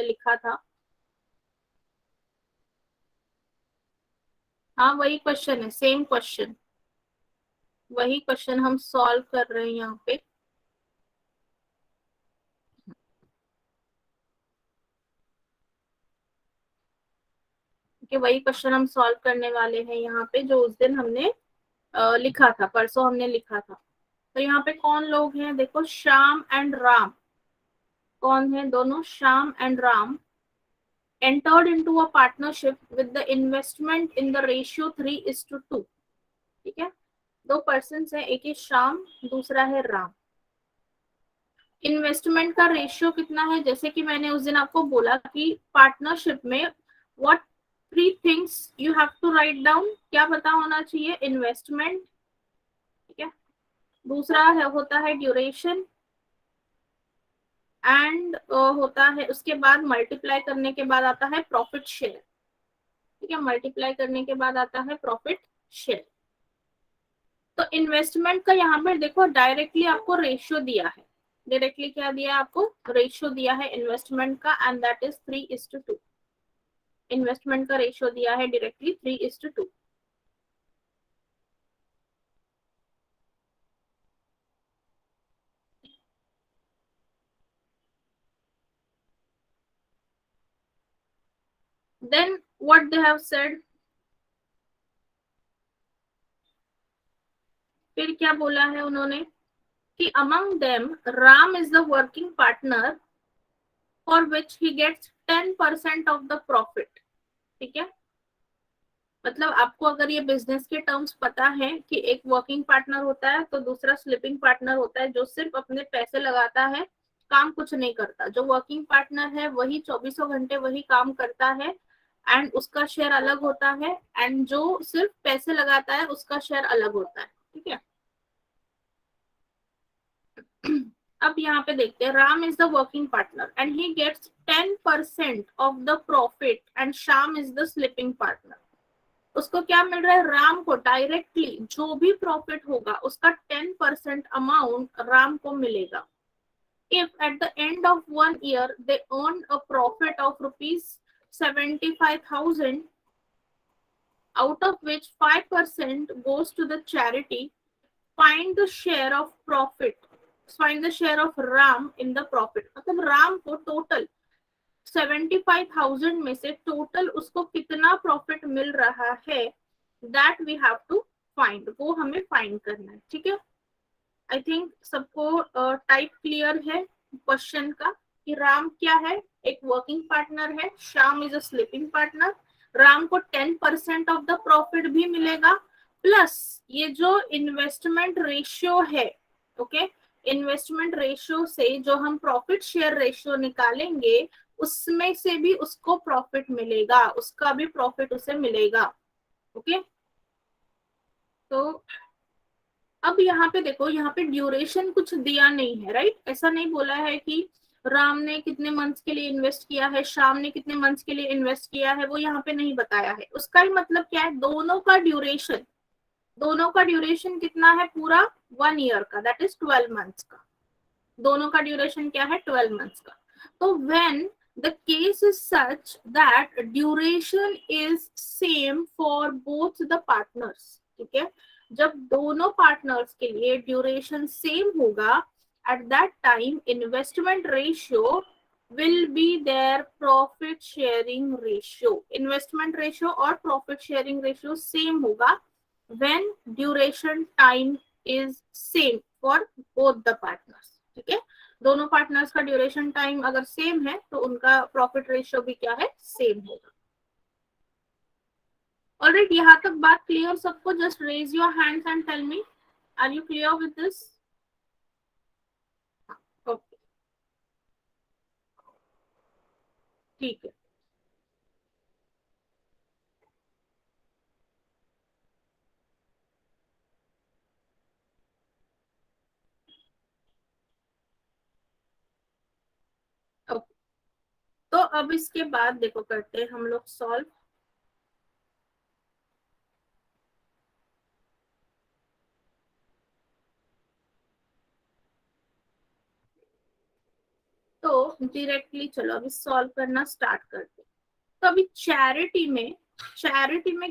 लिखा था। हाँ वही क्वेश्चन है, सेम क्वेश्चन, वही क्वेश्चन हम सॉल्व कर रहे हैं यहाँ पे। कि वही क्वेश्चन हम सॉल्व करने वाले हैं यहाँ पे, जो उस दिन हमने लिखा था, परसों हमने लिखा था। तो यहाँ पे कौन लोग हैं, देखो श्याम एंड राम। कौन है दोनों, Shyam and Ram entered into a partnership with the investment in the ratio 3:2। ठीक है, दो पर्सन है, एक है श्याम, दूसरा है राम। इन्वेस्टमेंट का रेशियो कितना है, जैसे कि मैंने उस दिन आपको बोला कि पार्टनरशिप में what 3 things you have to write down, क्या पता होना चाहिए, इन्वेस्टमेंट, ठीक है, दूसरा है होता है ड्यूरेशन, एंड होता है उसके बाद मल्टीप्लाई करने के बाद आता है प्रॉफिट शेयर। ठीक है, मल्टीप्लाई करने के बाद आता है प्रॉफिट शेयर। तो इन्वेस्टमेंट का यहाँ पर देखो डायरेक्टली आपको रेशियो दिया है, डायरेक्टली क्या दिया है आपको, रेशियो दिया है इन्वेस्टमेंट का, एंड दैट इज 3:2। इन्वेस्टमेंट का रेशियो दिया है directly 3:2। Then what they have said, फिर क्या बोला है उन्होंने कि among them Ram is the working partner for which he gets 10% of the profit. ठीक है, मतलब आपको अगर ये बिजनेस के टर्म्स पता है कि एक वर्किंग पार्टनर होता है तो दूसरा स्लीपिंग पार्टनर होता है, जो सिर्फ अपने पैसे लगाता है, काम कुछ नहीं करता। जो वर्किंग पार्टनर है वही 24 घंटे वही काम करता है, एंड उसका शेयर अलग होता है, एंड जो सिर्फ पैसे लगाता है उसका शेयर अलग होता है। ठीक है, अब यहाँ पे देखते हैं, Ram is the working partner and he gets 10% of the profit and Shyam is the sleeping partner. उसको क्या मिल रहा है, राम को डायरेक्टली जो भी प्रॉफिट होगा उसका 10% अमाउंट राम को मिलेगा। If at the end of 1 year they earn a profit of ₹75,000, out of which 5% goes to the charity, find the share of profit, find the share of ram in the profit। मतलब राम को total 75,000 में से total उसको कितना profit मिल रहा है, that we have to find, वो हमें फाइंड करना है। ठीक है, आई थिंक सबको टाइप क्लियर है क्वेश्चन का, कि राम क्या है, एक वर्किंग पार्टनर है, Shyam is a sleeping partner. Ram को 10% ऑफ द प्रॉफिट भी मिलेगा, प्लस ये जो इन्वेस्टमेंट रेशियो है, ओके, इन्वेस्टमेंट रेशियो से जो हम प्रॉफिट शेयर रेशियो निकालेंगे उसमें से भी उसको प्रॉफिट मिलेगा, उसका भी प्रॉफिट उसे मिलेगा। ओके, तो अब यहाँ पे देखो, यहाँ पे ड्यूरेशन कुछ दिया नहीं है, राइट, ऐसा नहीं बोला है कि राम ने कितने मंथ्स के लिए इन्वेस्ट किया है, श्याम ने कितने मंथ्स के लिए इन्वेस्ट किया है, वो यहाँ पे नहीं बताया है। उसका ही मतलब क्या है, दोनों का ड्यूरेशन, दोनों का ड्यूरेशन कितना है, पूरा 1 year का, दैट इज 12 months का। दोनों का ड्यूरेशन क्या है, 12 months का। तो when the case is such that duration is same for both the partners, ठीक है, जब दोनों पार्टनर्स के लिए ड्यूरेशन सेम होगा, eight that time investment ratio will be their profit sharing ratio. Investment ratio और प्रॉफिट शेयरिंग रेशियो सेम होगा when duration time is same for both the partners. ठीक है, दोनों पार्टनर्स का ड्यूरेशन टाइम अगर same है तो उनका प्रॉफिट रेशियो भी क्या है, सेम होगा। ऑलराइट, यहाँ तक बात क्लियर सबको? Just raise your hands and tell me, are you clear with this? Okay, ठीक है। ओके, तो अब इसके बाद देखो करते हैं हम लोग सॉल्व। तो डायरेक्टली चलो अभी सॉल्व करना स्टार्ट करते हैं। तो अभी चैरिटी में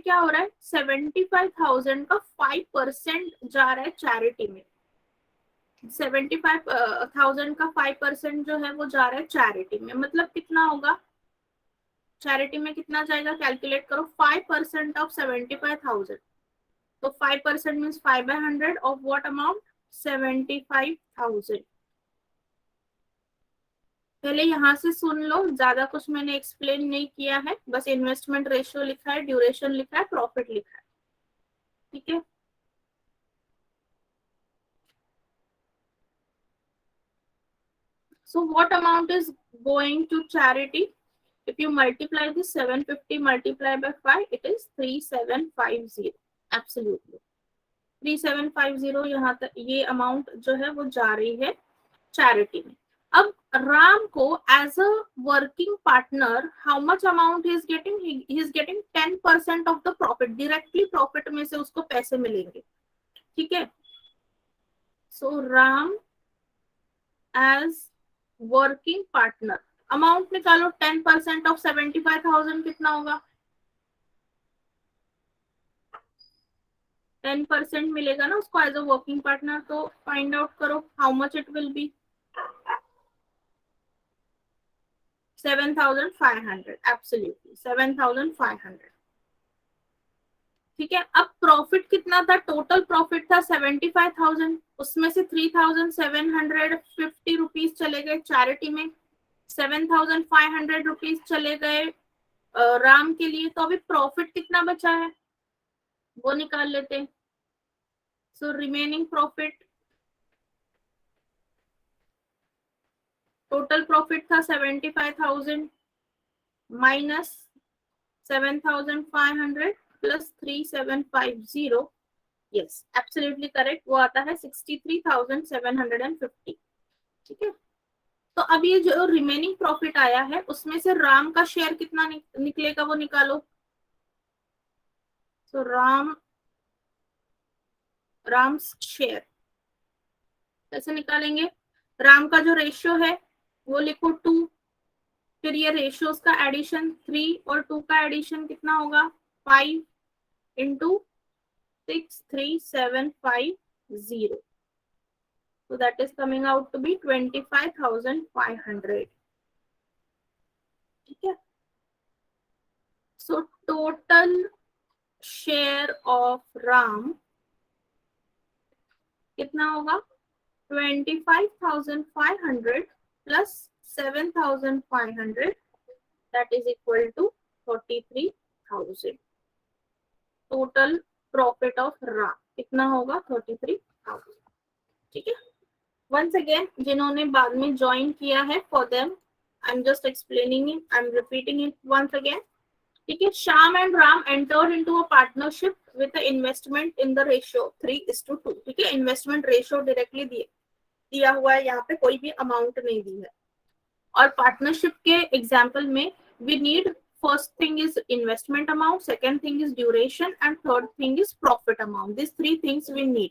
क्या हो रहा है, 75,000 का 5% जा रहा है चैरिटी में। 75,000 का 5% जो है वो जा रहा है चैरिटी में, मतलब कितना होगा, चैरिटी में कितना जाएगा, कैलकुलेट करो। 5% ऑफ 75,000, तो 5% मीन्स 5/100 ऑफ व्हाट अमाउंट, 75,000। पहले यहाँ से सुन लो, ज्यादा कुछ मैंने एक्सप्लेन नहीं किया है, बस इन्वेस्टमेंट रेशियो लिखा है, ड्यूरेशन लिखा है, प्रॉफिट लिखा है, ठीक है। So what amount is going to charity? If you multiply this 750 multiply by 5, it is 3750. Absolutely 3750 यहाँ तक ये अमाउंट जो है वो जा रही है चैरिटी में। अब राम को as a working partner how much amount he is getting 10% of the profit, directly profit में से उसको पैसे मिलेंगे, ठीक है। So Ram as working partner, amount निकालो, 10% ऑफ 75,000 कितना होगा, 10% मिलेगा ना उसको एज अ वर्किंग पार्टनर। तो फाइंड आउट करो how much it will be, 7,500, absolutely 7,500, ठीक है। अब प्रॉफिट कितना था, टोटल प्रॉफिट था 75,000, उसमें से 3,750 रुपीज चले गए चैरिटी में, 7,500 रुपीज चले गए राम के लिए। तो अभी प्रॉफिट कितना बचा है वो निकाल लेते हैं। So remaining profit, total profit था 75,000 minus 7,500 plus 3,750, yes absolutely correct, वो आता है 63,750, ठीक है। तो अब ये जो रिमेनिंग प्रॉफिट आया है उसमें से राम का शेयर कितना निकलेगा वो निकालो। तो राम शेयर कैसे निकालेंगे, राम का जो रेशियो है वो लिखो 2, फिर ये रेशियोज का एडिशन 3 और 2 का एडिशन कितना होगा 5 into 63,750, so that is coming out to be 25,500, ठीक है। So total share of Ram कितना होगा, 25,500 plus 7,500, that is equal to 43,000। Total profit of Ram कितना होगा 33,000, ठीक है। वंस अगेन जिन्होंने बाद में ज्वाइन किया है, for them I am just explaining it, I am repeating it once again, ठीक है। Shyam and Ram entered into a partnership with investment in the ratio 3:2, ठीक है। इन्वेस्टमेंट रेशियो डायरेक्टली दिया हुआ है, यहाँ पे कोई भी अमाउंट नहीं दी है। और पार्टनरशिप के एग्जाम्पल में we need first thing is investment amount, second thing is duration and third thing is profit amount, this 3 things we need,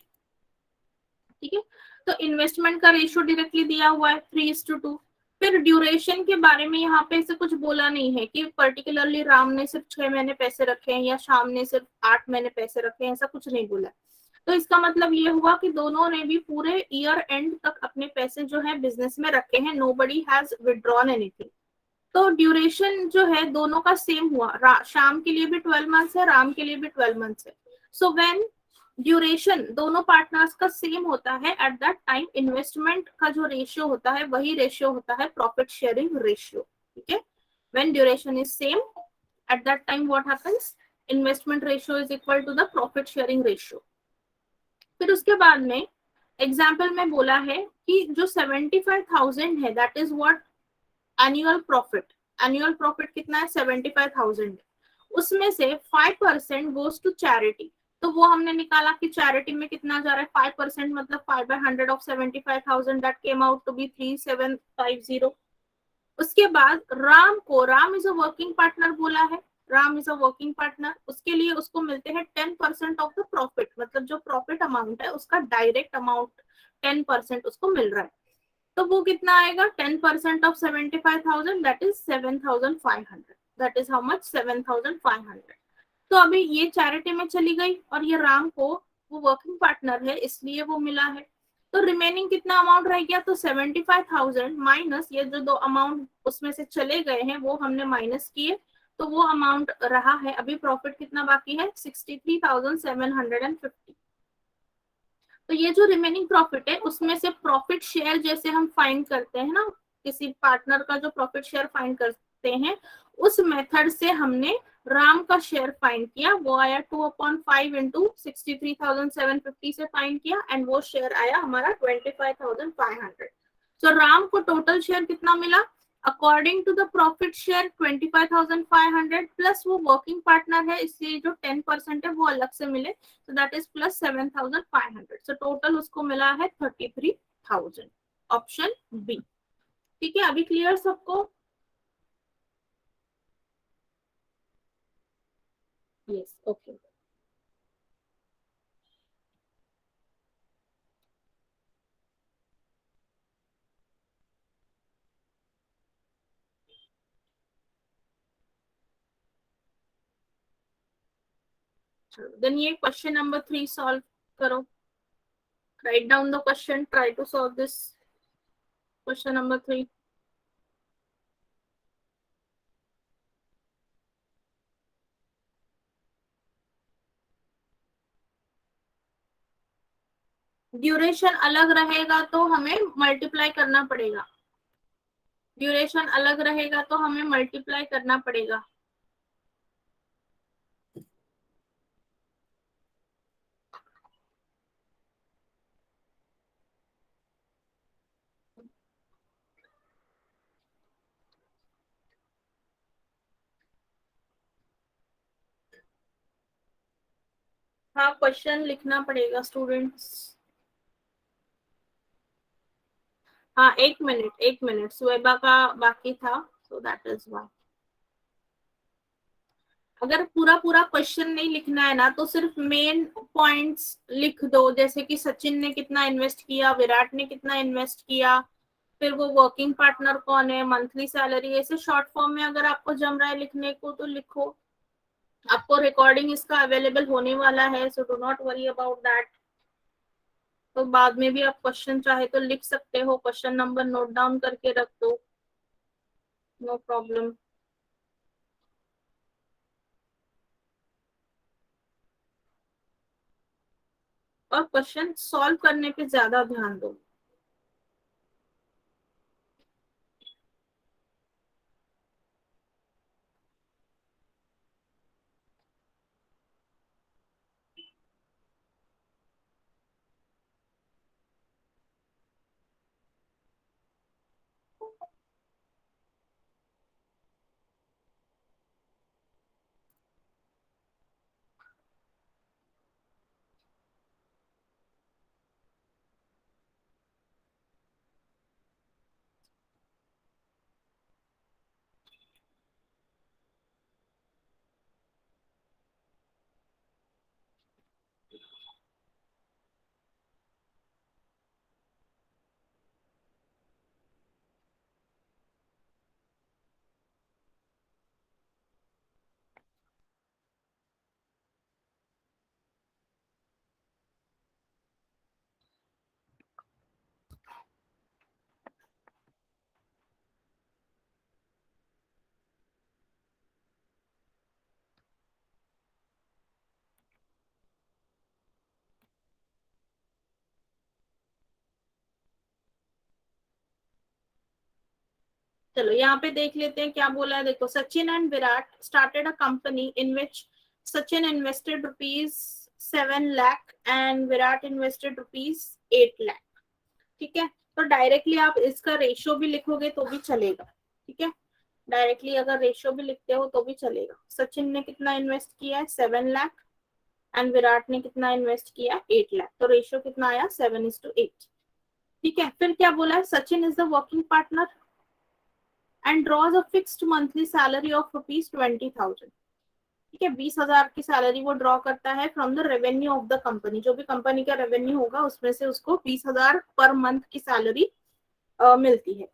ठीक है। तो इन्वेस्टमेंट का रेशियो डायरेक्टली दिया हुआ है 3:2। फिर ड्यूरेशन के बारे में यहाँ पे ऐसे कुछ बोला नहीं है कि पर्टिकुलरली राम ने सिर्फ 6 महीने पैसे रखे हैं या श्याम ने सिर्फ 8 महीने पैसे रखे हैं, ऐसा कुछ नहीं बोला। तो इसका मतलब ये हुआ कि दोनों ने भी पूरे ईयर एंड तक अपने पैसे जो है बिजनेस में रखे हैं, नोबडी हैज विथड्रॉन एनीथिंग। तो ड्यूरेशन जो है दोनों का सेम हुआ, श्याम के लिए भी 12 मंथ्स है, राम के लिए भी 12 मंथ्स है। सो व्हेन ड्यूरेशन दोनों पार्टनर्स का सेम होता है, एट दैट टाइम इन्वेस्टमेंट का जो रेशियो होता है वही रेशियो होता है प्रॉफिट शेयरिंग रेशियो, ठीक है। When duration is same, at that time what happens, investment ratio is equal to the profit sharing ratio. फिर उसके बाद में एग्जाम्पल में बोला है कि जो 75,000 है that is what annual profit, annual profit कितना है 75,000, उसमें से 5% गोज टू चैरिटी। तो वो हमने निकाला कि चैरिटी में कितना जा रहा है 5%, मतलब 5/100 of 75,000, that came out to be 3,750। उसके बाद राम को, Ram is a working partner बोला है, Ram is a working partner, उसके लिए उसको मिलते हैं 10% ऑफ द प्रॉफिट, मतलब जो प्रॉफिट अमाउंट है उसका डायरेक्ट अमाउंट 10% उसको मिल रहा है। तो वो कितना आएगा, 10% of 75,000 that is 7,500, that is how much, 7,500। तो अभी ये चैरिटी में चली गई और ये राम को, वो वर्किंग पार्टनर है इसलिए वो मिला है। तो रिमेनिंग कितना अमाउंट रह गया, तो 75,000 माइनस ये जो दो अमाउंट उसमें से चले गए हैं वो हमने माइनस किए, तो वो अमाउंट रहा है। अभी प्रॉफिट कितना बाकी है, 63,750। तो ये जो रिमेनिंग प्रॉफिट है उसमें से प्रॉफिट शेयर जैसे हम फाइंड करते हैं ना, किसी पार्टनर का जो प्रॉफिट शेयर फाइंड करते हैं, उस मेथड से हमने राम का शेयर फाइंड किया। वो आया 2/5 इंटू 63,750 से फाइंड किया एंड वो शेयर आया हमारा 25,500। तो राम को टोटल शेयर कितना मिला, according to the profit share 25,500 plus वो वर्किंग पार्टनर है इसलिए जो 10% है वो अलग से मिले, so that is plus 7,500, so total उसको मिला है 33,000, ऑप्शन बी। ठीक है, अभी क्लियर सबको? Yes, okay. देन ये क्वेश्चन नंबर 3 सॉल्व करो, write down the question, try to solve this question number 3। Duration अलग रहेगा तो हमें मल्टीप्लाई करना पड़ेगा, ड्यूरेशन अलग रहेगा तो हमें मल्टीप्लाई करना पड़ेगा। हाँ, क्वेश्चन लिखना पड़ेगा स्टूडेंट्स। हाँ, एक मिनट सुएबा का बाकी था, सो दैट इज वाई। अगर पूरा पूरा क्वेश्चन नहीं लिखना है ना तो सिर्फ मेन पॉइंट्स लिख दो, जैसे कि सचिन ने कितना इन्वेस्ट किया, विराट ने कितना इन्वेस्ट किया, फिर वो वर्किंग पार्टनर कौन है, मंथली सैलरी, ऐसे शॉर्ट फॉर्म में अगर आपको जम रहा है लिखने को तो लिखो। आपको रिकॉर्डिंग इसका अवेलेबल होने वाला है, so do not worry about that. तो बाद में भी आप क्वेश्चन चाहे तो लिख सकते हो, क्वेश्चन नंबर नोट डाउन करके रख दो, नो प्रॉब्लम। और क्वेश्चन सॉल्व करने पे ज्यादा ध्यान दो। चलो यहाँ पे देख लेते हैं क्या बोला है। देखो, Sachin and Virat started a company in which Sachin invested ₹7 lakh and Virat invested ₹8 lakh. ठीक है, तो डायरेक्टली आप इसका रेशियो भी लिखोगे तो भी चलेगा। ठीक है, डायरेक्टली अगर रेशियो भी लिखते हो तो भी चलेगा। सचिन ने कितना इन्वेस्ट किया है, 7 लाख, एंड विराट ने कितना इन्वेस्ट किया, 8 लाख। तो रेशियो कितना आया, 7:8। ठीक है, फिर क्या बोला है, Sachin is the working partner and draws a fixed monthly salary of ₹20,000। ठीक है, 20,000 की सैलरी वो ड्रॉ करता है from the revenue of the company. जो भी कंपनी का रेवेन्यू होगा उसमें से उसको 20,000 पर मंथ की सैलरी मिलती है।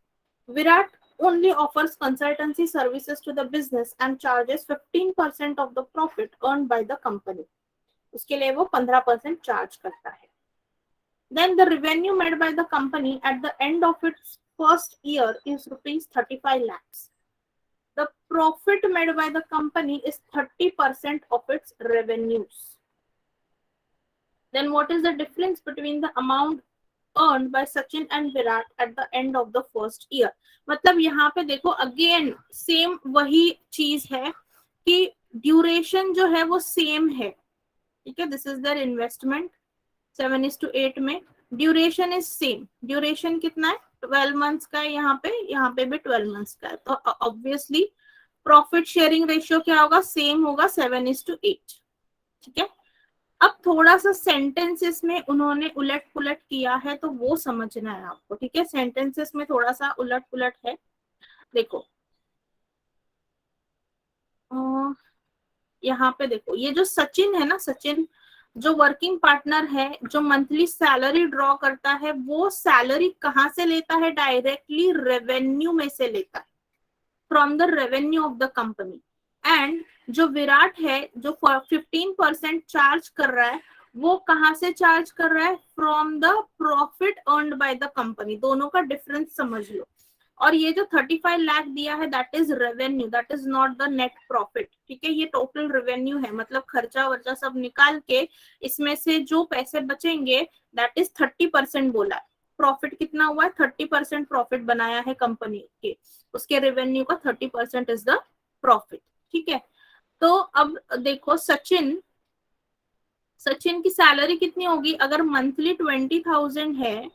Virat only offers consultancy services to the business and charges 15% of the profit earned by the company. उसके लिए वो 15% चार्ज करता है. Then the revenue made by the company at the end of its first year is rupees 35 lakhs. The profit made by the company is 30% of its revenues. Then what is the difference between the amount earned by Sachin and Virat at the end of the first year? मतलब यहाँ पे देखो again same वही चीज है कि duration जो है वो सेम है. ठीक है, दिस इज देयर इन्वेस्टमेंट 7:8 में. Duration is same. ड्यूरेशन कितना है? 12 मंथ्स का है. यहाँ पे भी 12 मंथ्स का है. तो ऑब्वियसली प्रॉफिट शेयरिंग रेशियो क्या होगा? सेम होगा 7:8. ठीक है. अब थोड़ा सा सेंटेंसेस में उन्होंने उलट पुलट किया है तो वो समझना है आपको. ठीक है, सेंटेंसेस में थोड़ा सा उलट पुलट है. देखो यहाँ पे देखो, ये जो सचिन है ना, सचिन जो वर्किंग पार्टनर है, जो मंथली सैलरी ड्रॉ करता है, वो सैलरी कहाँ से लेता है? डायरेक्टली रेवेन्यू में से लेता है, from the revenue of the company. And जो विराट है, जो 15% चार्ज कर रहा है, वो कहाँ से चार्ज कर रहा है? From the profit earned by the company. दोनों का डिफरेंस समझ लो. और ये जो 35 लाख दिया है, that is revenue, that is not the net profit. ठीक है, ये टोटल रेवेन्यू है. मतलब खर्चा वर्चा सब निकाल के इसमें से जो पैसे बचेंगे, दैट इज 30% बोला है. प्रॉफिट कितना हुआ है? 30% प्रॉफिट बनाया है कंपनी के. उसके रेवेन्यू का 30% इज द प्रॉफिट. ठीक है. तो अब देखो सचिन, सचिन की सैलरी कितनी होगी? अगर मंथली 20,000 है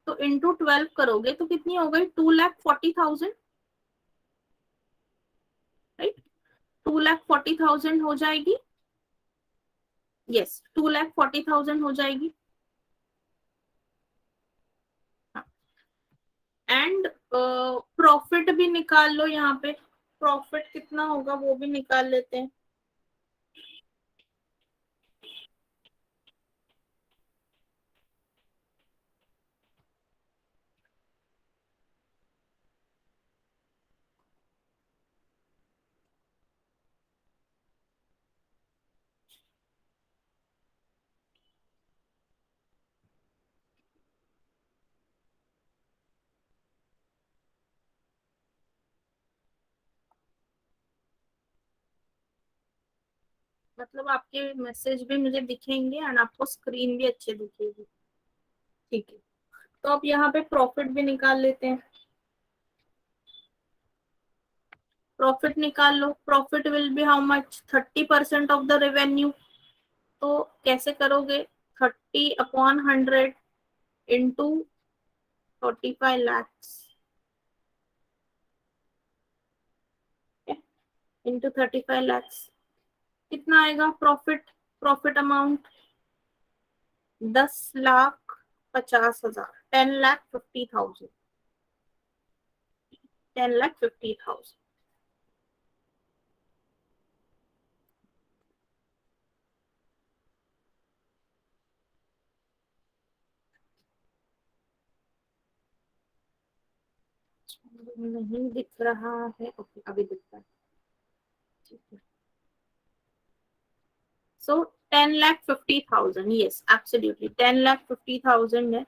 तो इंटू 12 करोगे तो कितनी हो गई? 2,40,000. राइट, 2,40,000 हो जाएगी. यस, 2,40,000 हो जाएगी. एंड प्रॉफिट भी निकाल लो. यहाँ पे प्रॉफिट कितना होगा वो भी निकाल लेते हैं. मतलब आपके मैसेज भी मुझे दिखेंगे एंड आपको स्क्रीन भी अच्छे दिखेगी. ठीक है, तो अब यहाँ पे प्रॉफिट भी निकाल लेते हैं. प्रॉफिट निकाल लो. Profit will be how much? 30% of the revenue. तो कैसे करोगे? 30/100 इंटू 45 lakhs इंटू 35 lakhs. कितना आएगा प्रॉफिट? Profit amount 10,50,000. 10,50,000. 10,50,000. नहीं दिख रहा है. ओके, अभी दिख रहा है. ठीक है. So 10,50,000. Yes, absolutely. 10,50,000 है.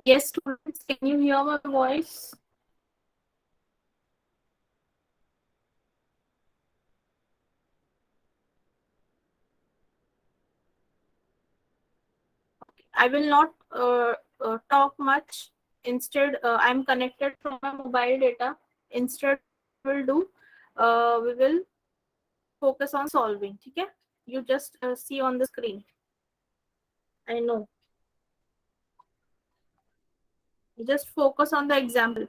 Yes, students, can you hear my voice? I will not talk much. Instead, I'm connected from my mobile data. Instead, we will focus on solving. Okay? You just see on the screen. I know. You just focus on the example.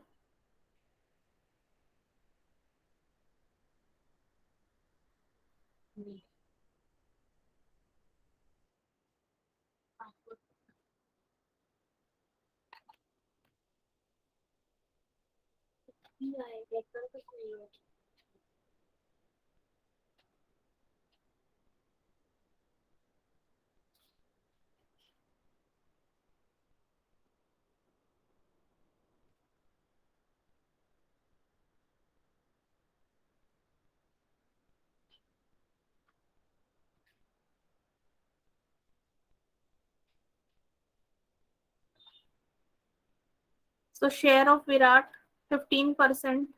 So share of Virat 15%.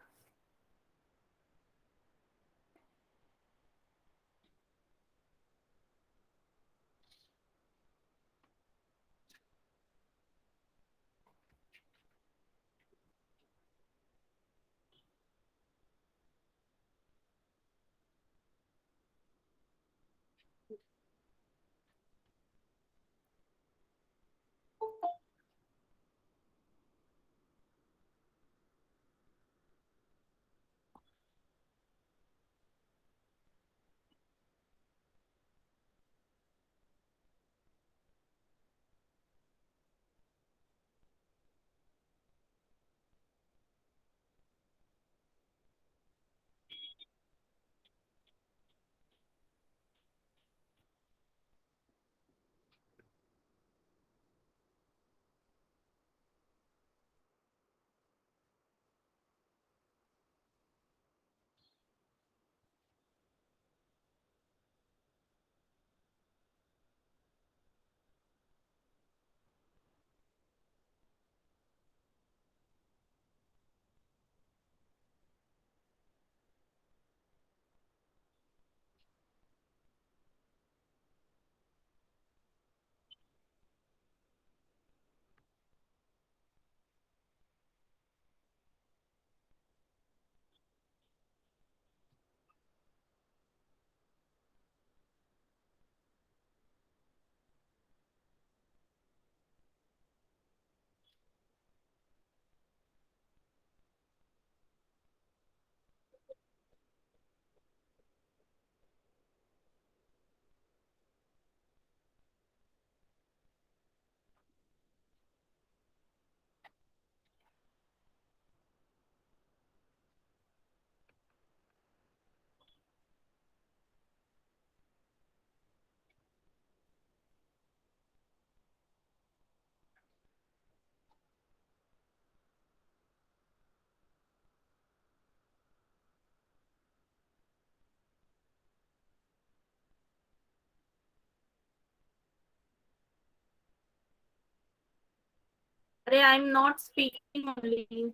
I'm not speaking only.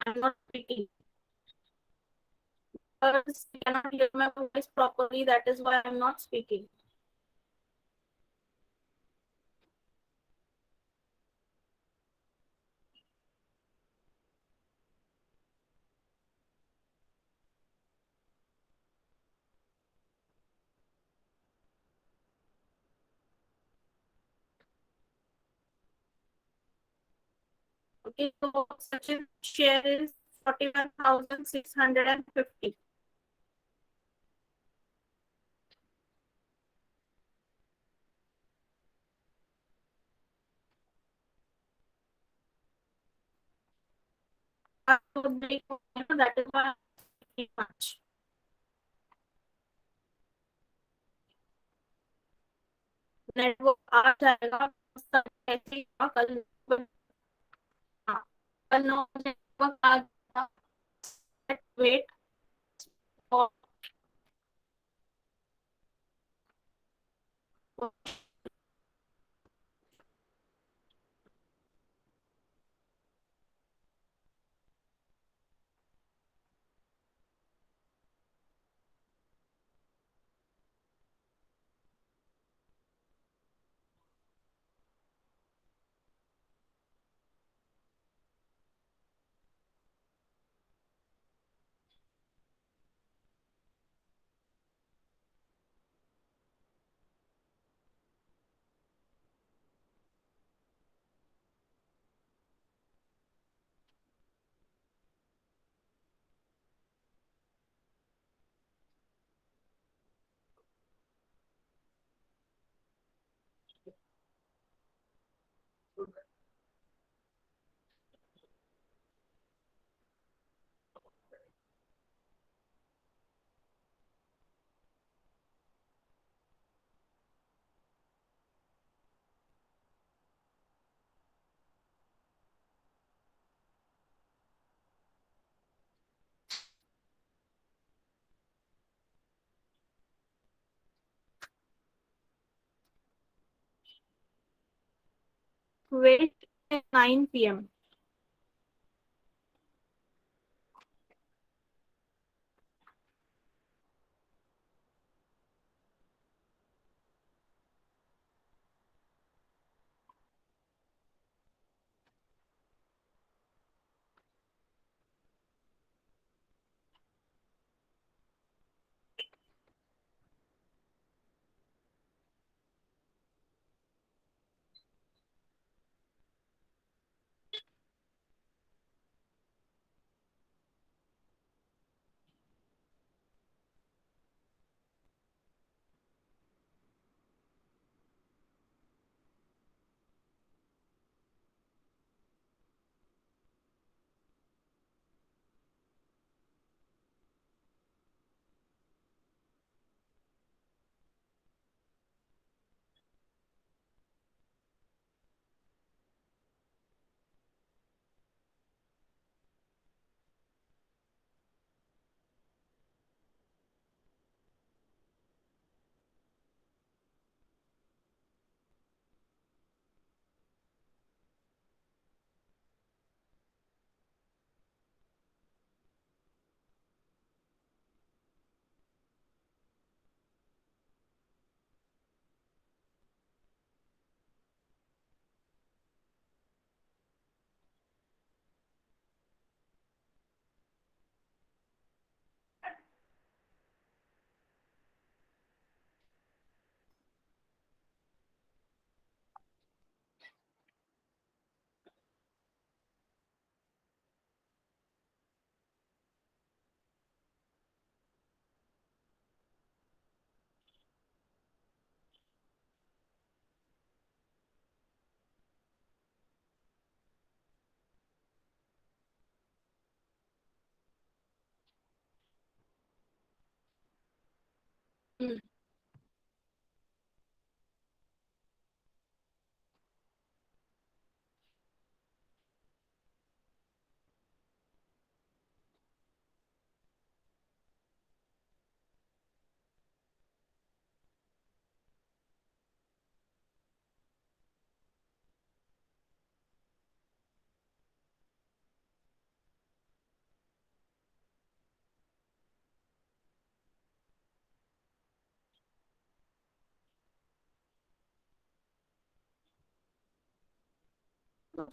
I'm not speaking. Because you cannot hear my voice properly, that is why I'm not speaking. Okay, so Sachin's share is 41,650. network break हो गया ना, that is why much. Network आ जाएगा, सब ऐसे ही था कल। हाँ, कल 9 नेटवर्क आ गया, वेट और वेट 9 PM.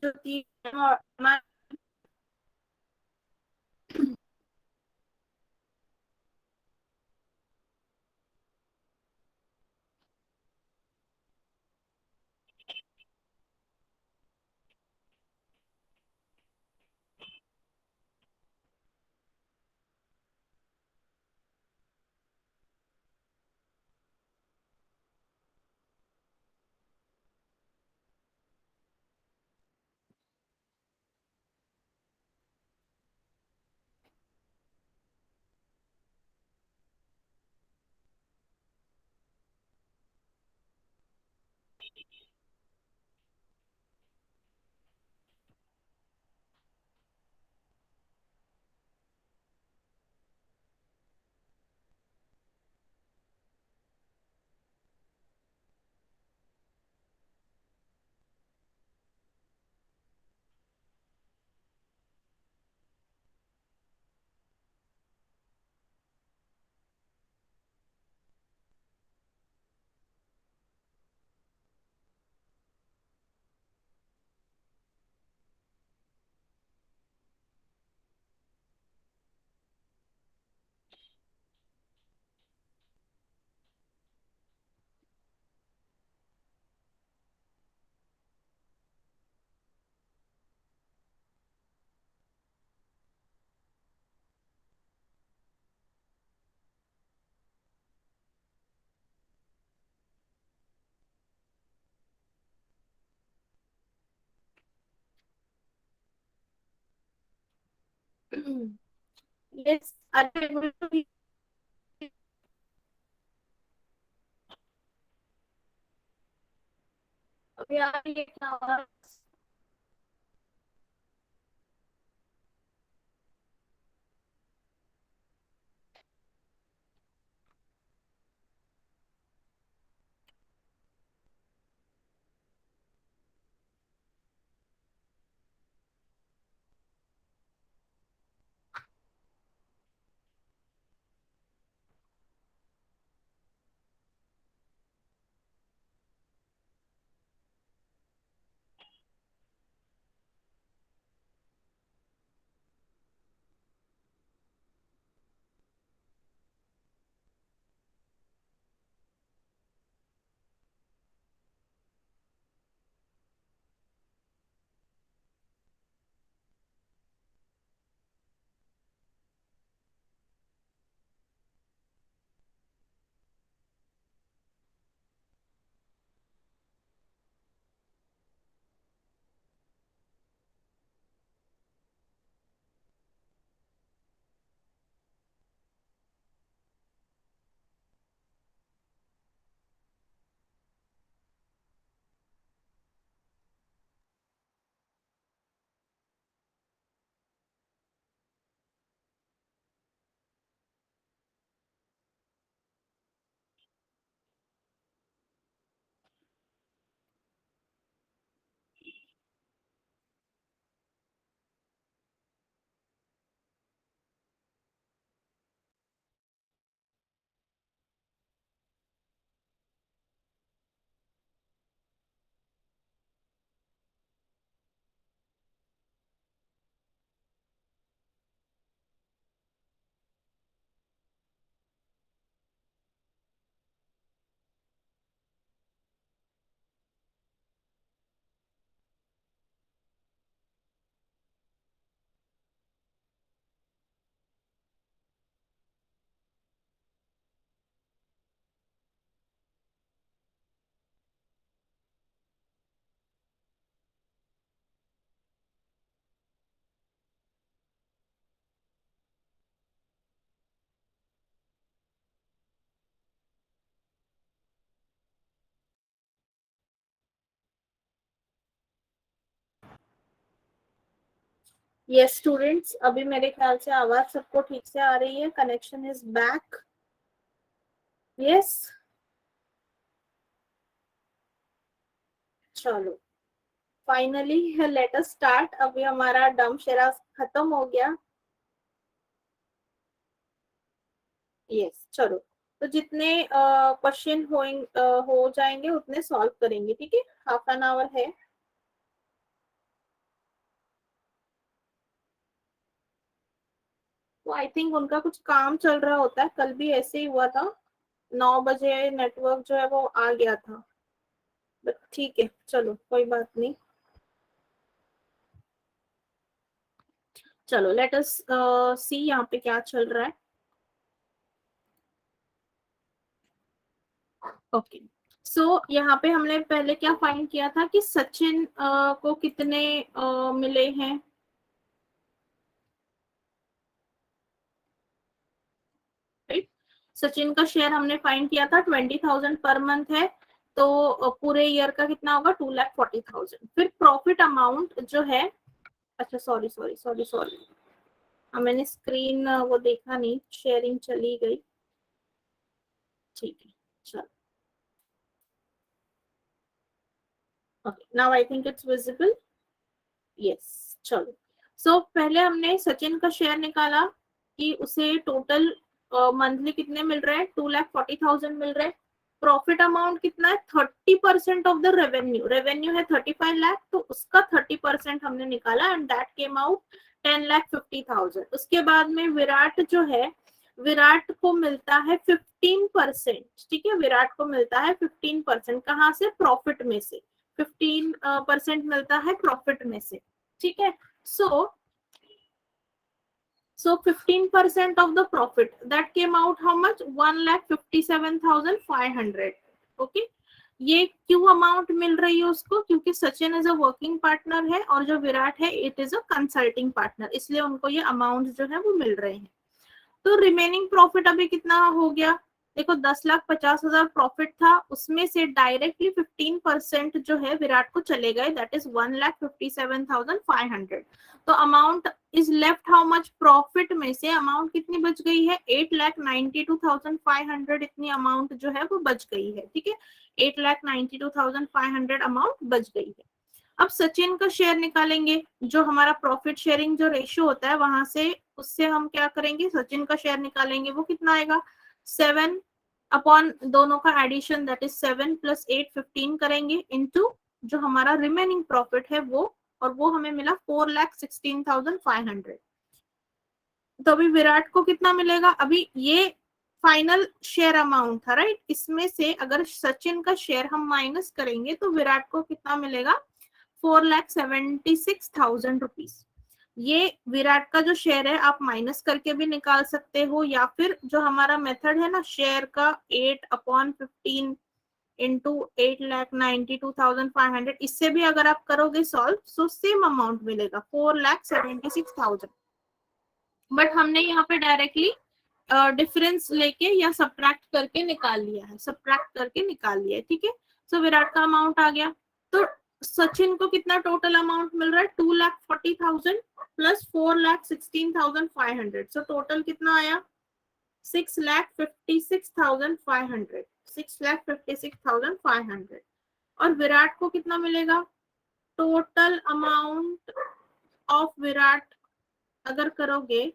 जो तीन Yes, are you able to hear? अभी आ रही है क्या आवाज? यस स्टूडेंट्स, अभी मेरे ख्याल से आवाज सबको ठीक से आ रही है. Connection is back. यस, चलो फाइनली लेट अस स्टार्ट. अभी हमारा डम शेरा खत्म हो गया. यस, चलो. तो जितने क्वेश्चन हो जाएंगे उतने सॉल्व करेंगे. ठीक है, हाफ एन आवर है. तो आई थिंक उनका कुछ काम चल रहा होता है. कल भी ऐसे ही हुआ था. 9 बजे नेटवर्क जो है वो आ गया था. बट ठीक है, चलो कोई बात नहीं. चलो लेट अस सी यहाँ पे क्या चल रहा है. ओके. सो यहाँ पे हमने पहले क्या फाइंड किया था कि सचिन को कितने मिले हैं. राइट. सचिन का शेयर हमने फाइंड किया था 20,000 पर मंथ है. तो पूरे ईयर का कितना होगा 2,40,000। फिर प्रॉफिट अमाउंट जो है, अच्छा सॉरी सॉरी सॉरी सॉरी, मैंने स्क्रीन वो देखा नहीं, शेयरिंग चली गई। ठीक है, चलो, okay now I think it's visible. Yes, चलो। सो पहले हमने सचिन का शेयर निकाला कि उसे टोटल मंथली कितने मिल रहे हैं, 2,40,000 मिल रहे हैं। प्रॉफिट अमाउंट कितना है, 30% ऑफ द रेवेन्यू, रेवेन्यू है 35 लाख, तो उसका 30% हमने निकाला एंड दैट केम आउट 10,50,000। उसके बाद में विराट जो है, विराट को मिलता है 15%। ठीक है, विराट को मिलता है 15%, कहाँ से, प्रॉफिट में से 15% मिलता है प्रॉफिट में से। ठीक है, सो 15% of the profit that came out how much, 1,57,500। Okay, ये क्यों अमाउंट मिल रही है उसको, क्योंकि Sachin is a working partner है और जो विराट है it is a consulting partner, इसलिए उनको ये अमाउंट जो है वो मिल रहे हैं। तो रिमेनिंग प्रॉफिट अभी कितना हो गया, देखो 10,50,000 प्रॉफिट था, उसमें से डायरेक्टली 15% जो है विराट को चले गए, दैट इज 1,57,500। तो amount is left how much, profit में से अमाउंट कितनी बच गई है, 8,92,500, इतनी अमाउंट जो है वो बच गई है। ठीक है, 8,92,500 अमाउंट बच गई है। अब सचिन का शेयर निकालेंगे, जो हमारा प्रॉफिट शेयरिंग जो रेशियो होता है वहां से, उससे हम क्या करेंगे, सचिन का शेयर निकालेंगे, वो कितना आएगा, 7 अपॉन दोनों का एडिशन, दैट इज 7 + 8 15 करेंगे, इनटू जो हमारा रिमेनिंग प्रॉफिट है वो, और वो हमें मिला 4,16,500। तो अभी विराट को कितना मिलेगा, अभी ये फाइनल शेयर अमाउंट था राइट, इसमें से अगर सचिन का शेयर हम माइनस करेंगे तो विराट को कितना मिलेगा, 4,76,000 रुपीज। ये विराट का जो शेयर है आप माइनस करके भी निकाल सकते हो, या फिर जो हमारा मेथड है ना शेयर का, 8/15 इंटू 8,92,500, इससे भी अगर आप करोगे सॉल्व तो सेम अमाउंट मिलेगा, 4,76,000। बट हमने यहाँ पे डायरेक्टली डिफरेंस लेके या सब्ट्रैक्ट करके निकाल लिया है, सब्ट्रैक्ट करके निकाल लिया है। ठीक है, सो विराट का अमाउंट आ गया। तो सचिन को कितना टोटल अमाउंट मिल रहा है, 2,40,000 प्लस 4,16,500, सो टोटल कितना आया, 6,56,500, 6,56,500। और विराट को कितना मिलेगा, टोटल अमाउंट ऑफ विराट अगर करोगे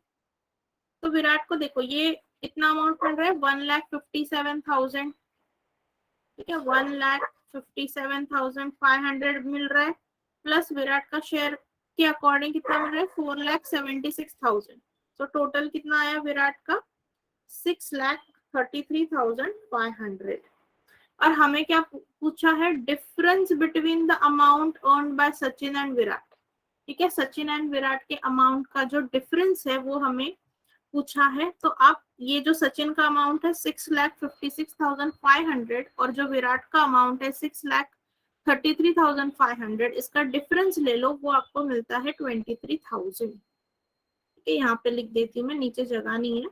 तो विराट को देखो ये इतना अमाउंट मिल रहा है, 1,57,000। ठीक है, 1,57,500 मिल रहा है, प्लस विराट का शेयर के अकॉर्डिंग कितना मिल रहा है, 4,76,000। तो टोटल कितना आया विराट का, 6,33,500। और हमें क्या पूछा है, difference between the amount earn by Sachin and Virat. ठीक है, सचिन एंड विराट के अमाउंट का जो डिफरेंस है वो हमें पूछा है। तो आप ये जो सचिन का अमाउंट है 6,56,500 और जो विराट का अमाउंट है 6,33,500, इसका डिफरेंस ले लो, वो आपको मिलता है 23,000। यहाँ पे लिख देती हूँ मैं, नीचे जगह नहीं है।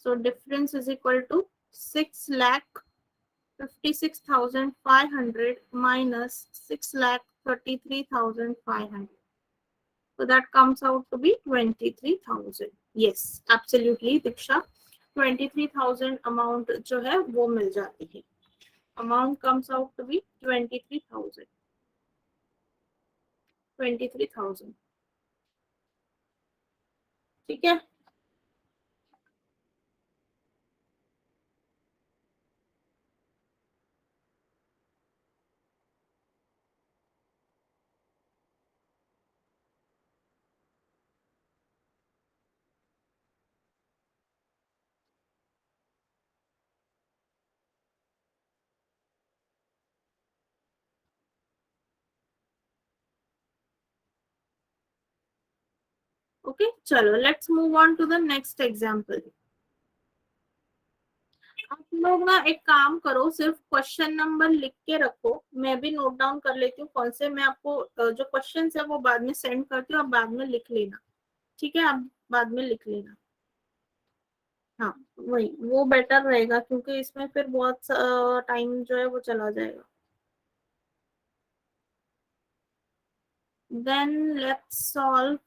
So difference is equal to 6,56,500 minus 6,33,500. So that comes out to be 23,000. Yes, absolutely Diksha, 23,000 amount जो है वो मिल जाती है। Amount comes out to be 23,000. 23,000। ठीक है, ओके चलो let's move on to the next example. आप लोग ना एक काम करो, सिर्फ क्वेश्चन नंबर लिख के रखो, मैं भी नोट डाउन कर लेती हूँ कौन से, मैं आपको जो क्वेश्चन है वो बाद में सेंड करती हूँ, आप बाद में लिख लेना। ठीक है, आप बाद में लिख लेना। हाँ वही, वो बेटर रहेगा क्योंकि इसमें फिर बहुत टाइम जो है वो चला जाएगा। देन लेट्स सॉल्व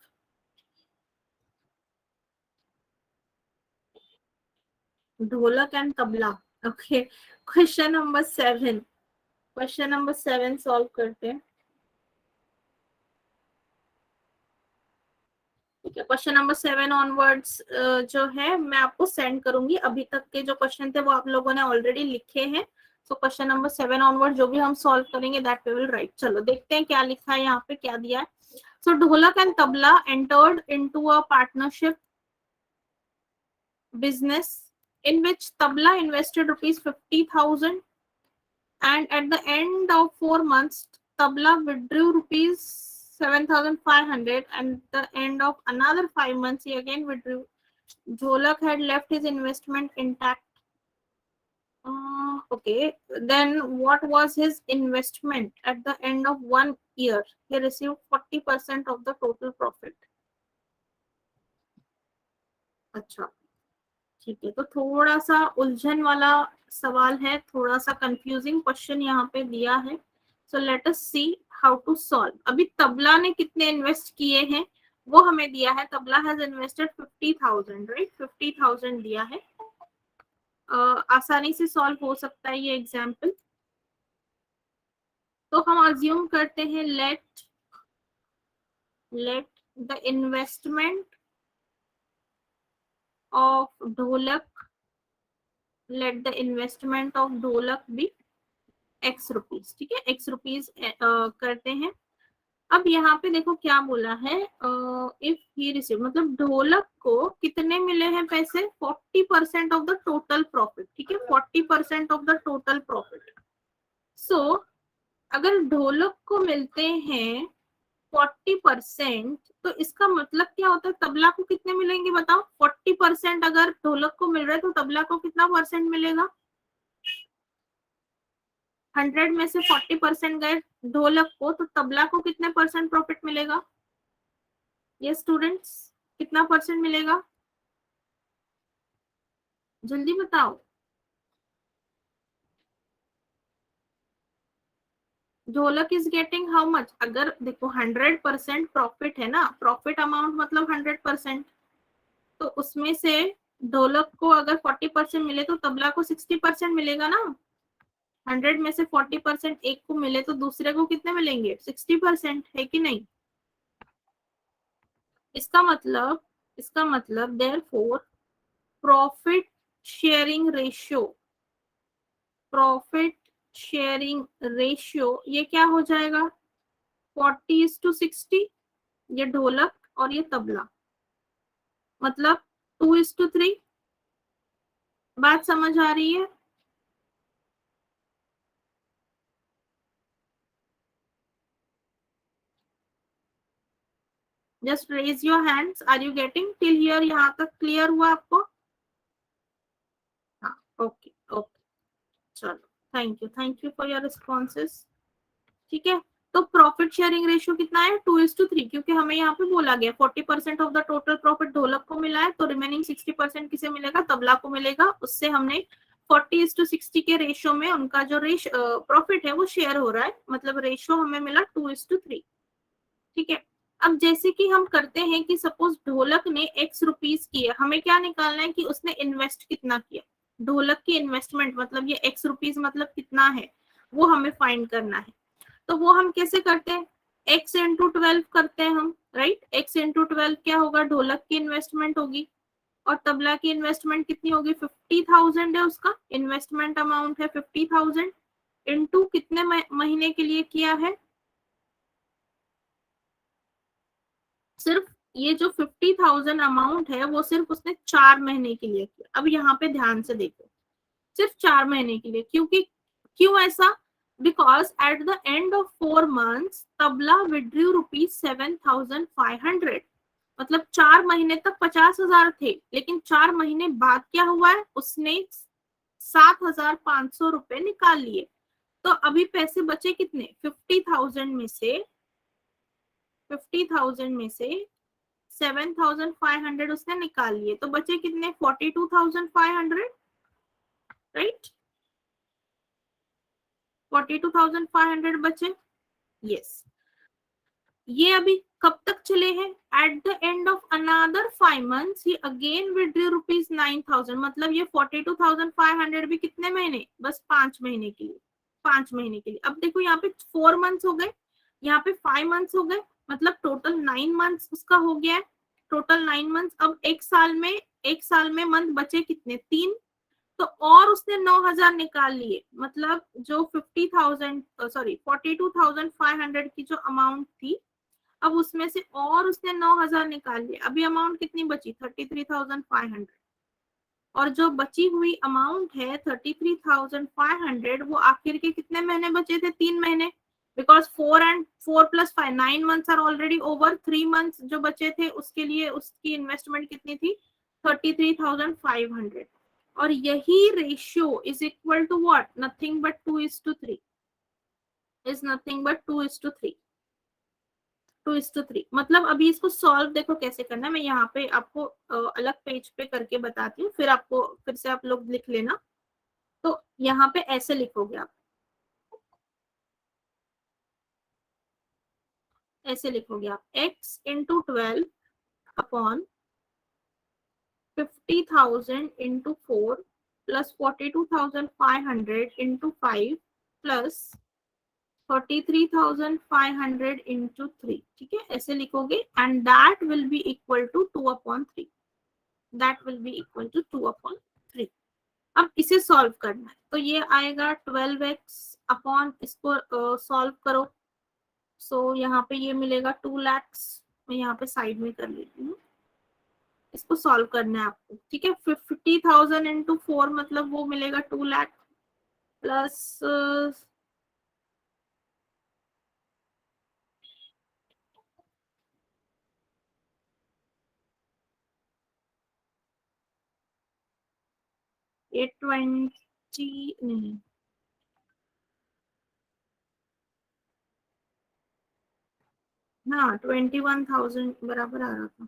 ढोलक and tabla. Okay, question number 7, question number 7 solve करते हैं। ठीक है, क्वेश्चन नंबर 7 ऑनवर्ड्स जो है मैं आपको सेंड करूंगी। अभी तक के जो क्वेश्चन थे वो आप लोगों ने ऑलरेडी लिखे हैं। सो क्वेश्चन नंबर 7 ऑनवर्ड जो भी हम सॉल्व करेंगे दैट वी विल राइट। चलो देखते हैं क्या लिखा है यहाँ पे, क्या दिया है। सो ढोलक and tabla entered into a partnership business in which tabla invested rupees 50,000, and at the end of 4 months tabla withdrew rupees 7,500, and the end of another 5 months he again withdrew. Jholak had left his investment intact. Okay, then what was his investment at the end of 1 year? He received 40% of the total profit. अच्छा, ठीक है, तो थोड़ा सा उलझन वाला सवाल है, थोड़ा सा कंफ्यूजिंग क्वेश्चन यहाँ पे दिया है। So let us see how to solve. अभी तबला ने कितने इन्वेस्ट किए हैं वो हमें दिया है। तबला हैज इन्वेस्टेड 50,000, राइट, 50,000 दिया है। आसानी से सॉल्व हो सकता है ये एग्जाम्पल। तो हम अज्यूम करते हैं लेट द इन्वेस्टमेंट ऑफ ढोलक, लेट द इन्वेस्टमेंट ऑफ ढोलक बी एक्स रुपीज। ठीक है, एक्स रुपीज करते हैं। अब यहाँ पे देखो क्या बोला है, इफ ही रिसीव मतलब ढोलक को कितने मिले हैं पैसे, 40% ऑफ द टोटल प्रॉफिट। ठीक है, 40% ऑफ द टोटल प्रॉफिट। सो अगर ढोलक को मिलते हैं 40%, तो इसका मतलब क्या होता है, तबला को कितने मिलेंगे बताओ। 40% अगर ढोलक को मिल रहा है तो तबला को कितना परसेंट मिलेगा। 100 में से 40% गए ढोलक को, तो तबला को कितने परसेंट प्रॉफिट मिलेगा। ये स्टूडेंट्स कितना परसेंट मिलेगा, जल्दी बताओ। ढोलक इज गेटिंग हाउ मच, अगर देखो 100% प्रॉफिट है ना, प्रॉफिट अमाउंट मतलब 100%, तो उसमें से ढोलक को अगर 40% मिले तो तबला को 60% मिलेगा ना। 100 में से 40% एक को मिले तो दूसरे को कितने मिलेंगे, 60%, है कि नहीं। इसका मतलब therefore profit sharing ratio, profit sharing ratio ये क्या हो जाएगा, 40:60। ये ढोलक और ये तबला, मतलब 2:3। बात समझ आ रही है। Just raise your hands, are you getting till here, यहाँ तक क्लियर हुआ आपको। हाँ, ओके ओके, चलो, thank you for your responses. ठीक है, तो प्रॉफिट शेयरिंग रेशियो कितना है, 2:3, क्योंकि हमें यहाँ पे बोला गया 40% ऑफ द टोटल प्रॉफिट ढोलक को मिला है, तो रिमेनिंग 60% किसे मिलेगा, तबला को मिलेगा। उससे हमने 40:60 के रेशियो में उनका जो प्रॉफिट है वो शेयर हो रहा है, मतलब रेशियो हमें मिला 2:3। ठीक है, अब जैसे कि हम करते हैं कि सपोज ढोलक ने एक्स रुपीज किया, हमें क्या निकालना है कि उसने इन्वेस्ट कितना किया। ढोलक की इन्वेस्टमेंट मतलब ये एक्स रुपीज मतलब कितना है वो हमें फाइंड करना है। तो वो हम कैसे करते हैं, x इंटू 12 करते हैं हम, राइट। x इंटू 12 क्या होगा, ढोलक की इन्वेस्टमेंट होगी, और तबला की इन्वेस्टमेंट कितनी होगी, 50,000 है, उसका इन्वेस्टमेंट अमाउंट है 50,000, इंटू कितने महीने के लिए किया है, सिर्फ ये जो 50,000 अमाउंट है वो सिर्फ उसने 4 महीने के लिए किया। अब यहाँ पे ध्यान से देखो, सिर्फ 4 महीने के लिए, क्योंकि क्यों ऐसा, because at the end of 4 months tabla withdrew rupees 7,500, मतलब 4 महीने तक 50,000 थे, लेकिन 4 महीने बाद क्या हुआ है, उसने 7,500 रुपए निकाल लिए। तो अभी पैसे बचे कितने, 50,000 में से 7,500 उसने निकाल लिए, तो बचे कितने? 42,500, राइट? 42,500 बचे। यस। ये अभी कब तक चले हैं? At the end of another 5 months he again withdraw ₹9,000, मतलब ये 42,500 भी कितने महीने? बस 5 महीने के लिए। 5 महीने के लिए। अब देखो यहाँ पे 4 months हो गए, यहाँ पे 5 months हो गए, मतलब टोटल 9 months उसका हो गया है। Total 9 months। अब एक साल में मंथ बचे कितने? 3। तो और उसने 9,000 निकाल लिए, मतलब जो 50,000 सॉरी 42,500 की जो अमाउंट थी, अब उसमें से और उसने 9,000 निकाल लिए। अभी अमाउंट कितनी बची? 33,500। और जो बची हुई अमाउंट है 33,500, वो आखिर के कितने महीने बचे थे? 3 महीने। Because 4 and 4 + 5 9 months are already over. 3 months जो बचे थे उसके लिए उसकी इन्वेस्टमेंट कितनी थी? 33,500। और यही ratio is equal to what? Nothing but 2:3। Is nothing but 2:3। 2:3। मतलब अभी इसको सॉल्व देखो कैसे करना है, मैं यहाँ पे आपको अलग पेज पे करके बताती हूँ, फिर आपको फिर से आप लोग लिख लेना। तो यहाँ पे ऐसे लिखोगे आप, ऐसे लिखोगे आप, x × 12 अपॉन 50,000 × 4 प्लस 42,500 × 5 प्लस 43,500 × 3। ठीक है, ऐसे लिखोगे। And that will be equal to 2/3। That will be equal to 2/3। अब इसे सॉल्व करना है, तो ये आएगा 12x अपॉन, इसको सॉल्व करो। सो यहाँ पे ये मिलेगा 2 lakhs। मैं यहाँ पे साइड में कर लेती हूँ। इसको सॉल्व करना है आपको, ठीक है। 50,000 × 4 मतलब वो मिलेगा 2 लाख प्लस 820 नहीं, हाँ 21,000 बराबर आ रहा था।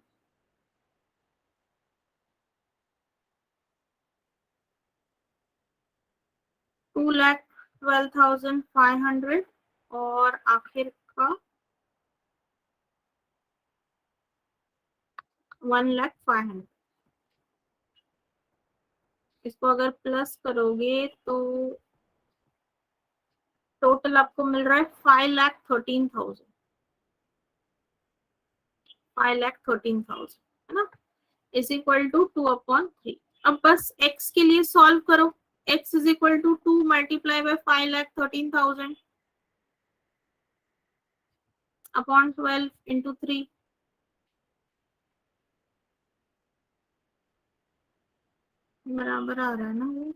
2,12,500 और आखिर का 1,05,000। इसको अगर प्लस करोगे तो टोटल आपको मिल रहा है 5,13,000। 5,13,000 है ना, इज इक्वल टू 2/3। अब बस x के लिए सॉल्व करो। x is equal to 2 multiply by 5,13,000 upon 12 × 3। बराबर आ रहा है ना वो?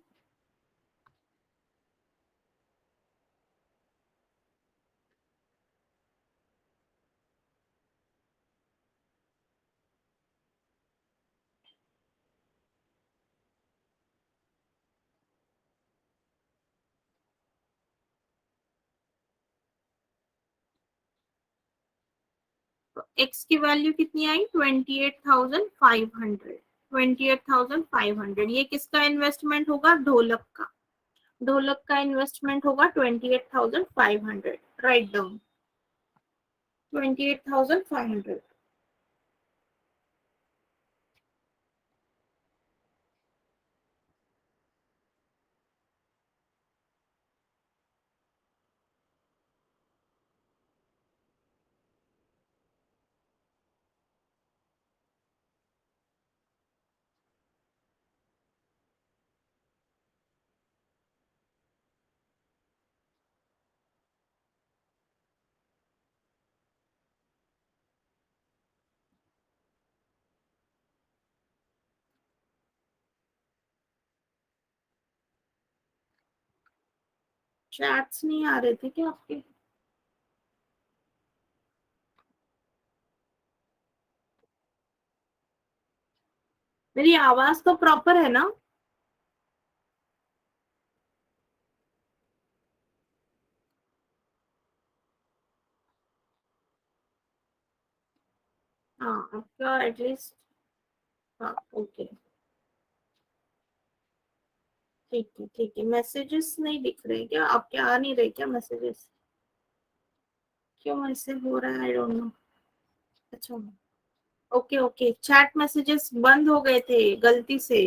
तो x की वैल्यू कितनी आई? 28,500। 28,500 ये किसका इन्वेस्टमेंट होगा? ढोलक का। ढोलक का इन्वेस्टमेंट होगा 28,500। Write down 28,500। चैट्स नहीं आ रहे थे क्या आपके? मेरी आवाज तो प्रॉपर है ना? हाँ आपका एटलीस्ट, हाँ ओके, ठीक है। मैसेजेस नहीं दिख रहे क्या आपके, आ नहीं रहे क्या मैसेजेस? क्यों ऐसे हो रहा है, आई डोंट नो। अच्छा, ओके ओके, चैट मैसेजेस बंद हो गए थे गलती से।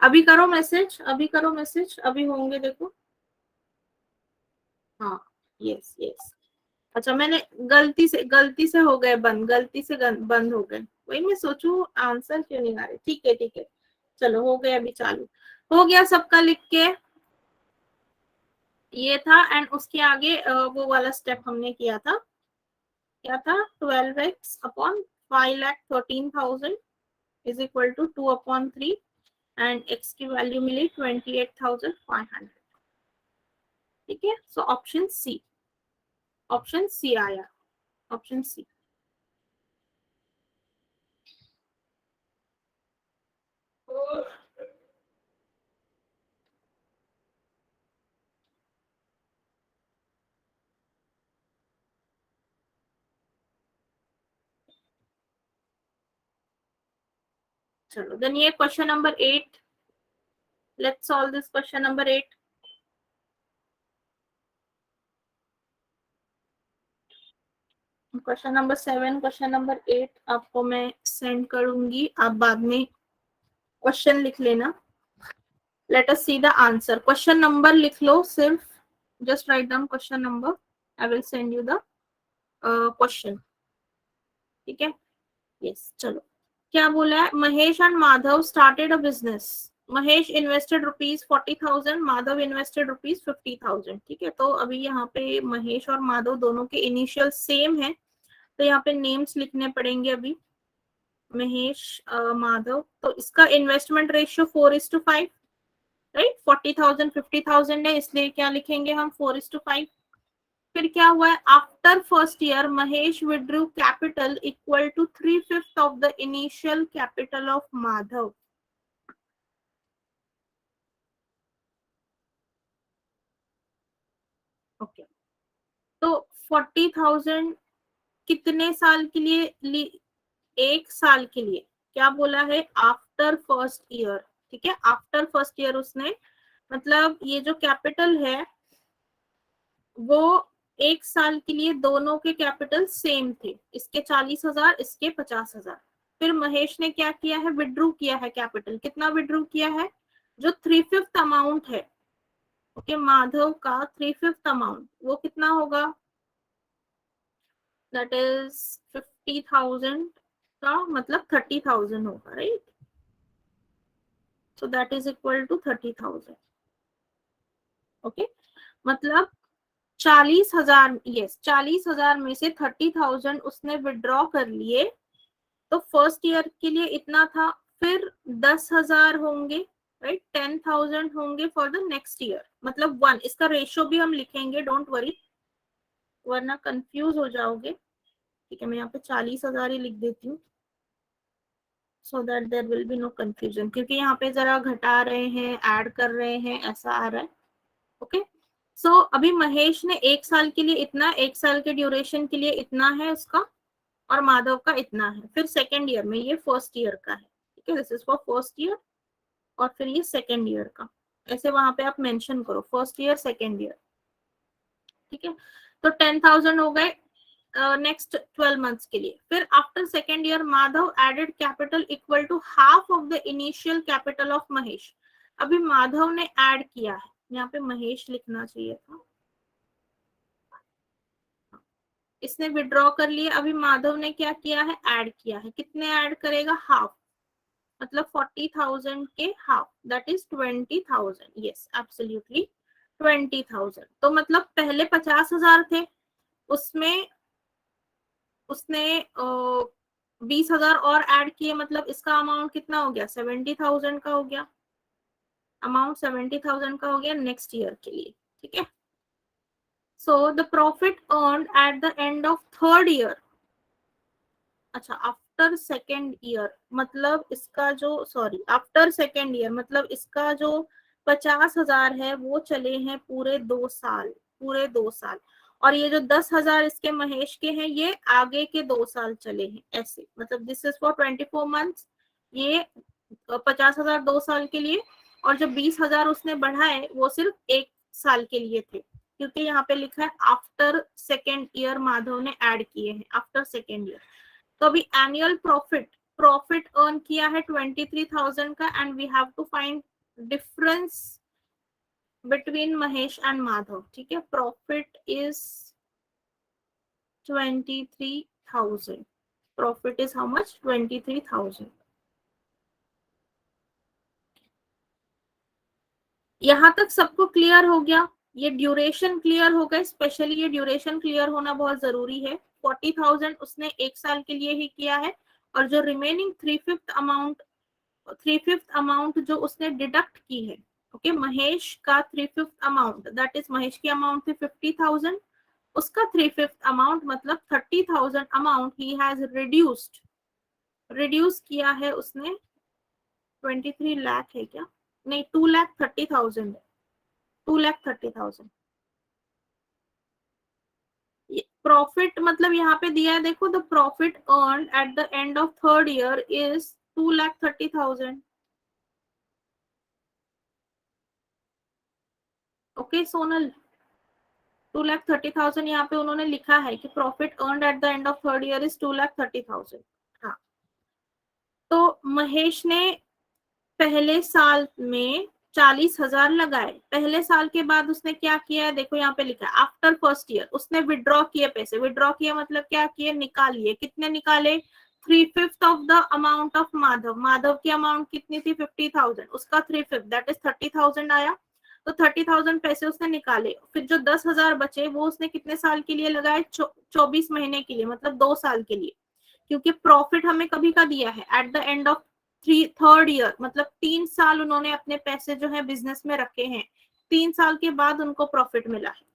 अभी करो मैसेज, अभी करो मैसेज, अभी होंगे देखो। हाँ, यस यस। अच्छा, मैंने गलती से हो गए बंद, गलती से बंद हो गए। वही मैं सोचू आंसर क्यों नहीं आ रहे। ठीक है, चलो हो गया, अभी चालू हो गया सबका लिख के। ये था, एंड उसके आगे वो वाला स्टेप हमने किया था, क्या था, 12x upon 5,13,000 is equal to 2/3, and x की वैल्यू मिली 28,500। ठीक है, so option C, option C आया, ऑप्शन सी। चलो देन ये question number 8, let's solve this question number 8। Question number 7, question number 8 आपको मैं सेंड करूंगी, आप बाद में क्वेश्चन लिख लेना। Late us see the answer, question number लिख लो सिर्फ, just write down question number, I will send you the question. ठीक है, यस चलो। क्या बोला है, Mahesh and Madhav started a business. Mahesh invested rupees 40,000, Madhav invested rupees 50,000। ठीक है, तो अभी यहाँ पे महेश और माधव दोनों के इनिशियल सेम है, तो यहाँ पे नेम्स लिखने पड़ेंगे अभी। महेश, माधव, तो इसका इन्वेस्टमेंट रेशियो 4:5, राइट। 40,000 50,000 है, इसलिए क्या लिखेंगे हम, 4:5। फिर क्या हुआ है, after first year Mahesh withdrew capital equal to 3/5 of the initial capital of Madhav. Okay, तो 40,000 कितने साल के लिए, 1 साल के लिए। क्या बोला है, आफ्टर फर्स्ट ईयर। ठीक है, आफ्टर फर्स्ट ईयर उसने, मतलब ये जो कैपिटल है वो 1 साल के लिए दोनों के कैपिटल सेम थे, इसके 40,000, इसके 50,000। फिर महेश ने क्या किया है, विड्रू किया है कैपिटल, कितना विड्रू किया है, जो 3/5 अमाउंट है, ओके, माधव का 3/5 अमाउंट, वो कितना होगा, दैट इज 50,000 का मतलब 30,000 होगा, right. So that is equal to 30,000। Okay, मतलब 40,000, यस 40,000 में से 30,000 उसने विड्रॉ कर लिए, तो फर्स्ट ईयर के लिए इतना था। फिर 10,000 होंगे, राइट, 10,000 होंगे फॉर द नेक्स्ट ईयर, मतलब 1। इसका रेशियो भी हम लिखेंगे, डोंट वरी, वरना कंफ्यूज हो जाओगे। ठीक है, मैं यहाँ पे 40,000 ही लिख देती हूँ, so that there will be no confusion, क्योंकि यहाँ पे जरा घटा रहे हैं, ऐड कर रहे हैं, ऐसा आ रहा है। ओके, सो अभी महेश ने 1 साल के लिए इतना, 1 साल के ड्यूरेशन के लिए इतना है उसका, और माधव का इतना है। फिर सेकेंड ईयर में, ये फर्स्ट ईयर का है, ठीक है, this is for first year, और फिर ये सेकेंड ईयर का, ऐसे वहां पे आप मेंशन करो, फर्स्ट ईयर सेकेंड ईयर। ठीक है, तो 10,000 हो गए नेक्स्ट 12 मंथ्स के लिए। फिर after second year Madhav added capital equal to half of the initial capital of Mahesh. अभी माधव ने ऐड किया है, यहाँ पे महेश लिखना चाहिए था, इसने विड्रॉ कर लिए, अभी माधव ने क्या किया है, ऐड किया है। कितने ऐड करेगा, हाफ, मतलब 40,000 के half, that is 20,000, yes absolutely 20,000। तो मतलब पहले 50,000 थे, उसमें उसने 20,000 और ऐड किए, मतलब इसका अमाउंट कितना हो गया, 70,000 का हो गया, अमाउंट 70,000 का हो गया नेक्स्ट ईयर के लिए। ठीक है, so the profit earn at the end of third year. अच्छा, आफ्टर सेकेंड ईयर मतलब इसका जो, सॉरी, आफ्टर सेकेंड ईयर मतलब इसका जो 50,000 है वो चले हैं पूरे 2 साल, पूरे 2 साल। और ये जो 10,000 इसके महेश के हैं ये आगे के 2 साल चले हैं ऐसे, मतलब दिस इज फॉर 24 मंथ्स, ये 50,000 2 साल के लिए, और जो 20,000 उसने बढ़ाए वो सिर्फ 1 साल के लिए थे, क्योंकि यहाँ पे लिखा है आफ्टर सेकेंड ईयर माधव ने ऐड किए हैं, आफ्टर सेकेंड ईयर। तो अभी एनुअल प्रॉफिट अर्न किया है 23,000 का, and we have to find difference between Mahesh and Madhav. ठीक है, profit is 23,000, profit is how much, 23,000। यहां तक सबको क्लियर हो गया? ये ड्यूरेशन क्लियर हो गया, स्पेशली ये ड्यूरेशन क्लियर होना बहुत जरूरी है। 40,000 उसने 1 साल के लिए ही किया है, और जो रिमेनिंग 3/5 अमाउंट जो उसने डिडक्ट की है, ओके, महेश का 3/5 अमाउंट, दैट इज महेश की अमाउंट थी 50,000, उसका 3/5 अमाउंट मतलब 30,000 अमाउंट ही हैज रिड्यूस किया है उसने। 23 लाख है क्या? नहीं, 2,30,000 है, 2,30,000। प्रॉफिट मतलब यहाँ पे दिया है, देखो, the profit earn at the end of third year is 2,30,000। Okay Sonal, 2,30,000 यहाँ पे उन्होंने लिखा है कि profit earn at the end of third year is 2,30,000। हाँ, तो महेश ने पहले साल में 40,000 लगाए, पहले साल के बाद उसने क्या किया है, देखो यहाँ पे लिखा है आफ्टर फर्स्ट ईयर उसने विड्रॉ किए पैसे, विड्रॉ किए मतलब क्या किए, निकाल लिए। कितने निकाले? 3/5 of the amount of Madhav, Madhav की अमाउंट कितनी थी 50,000, उसका 3/5 दैट इज 30,000 आया, तो 30,000 पैसे उसने निकाले। फिर जो 10,000 बचे वो उसने कितने साल के लिए लगाए, 24 महीने के लिए, मतलब 2 साल के लिए, क्योंकि प्रॉफिट हमें कभी का दिया है at the end of third year, मतलब 3 साल उन्होंने अपने पैसे जो है बिजनेस में रखे हैं, 3 साल के बाद उनको प्रॉफिट मिला है।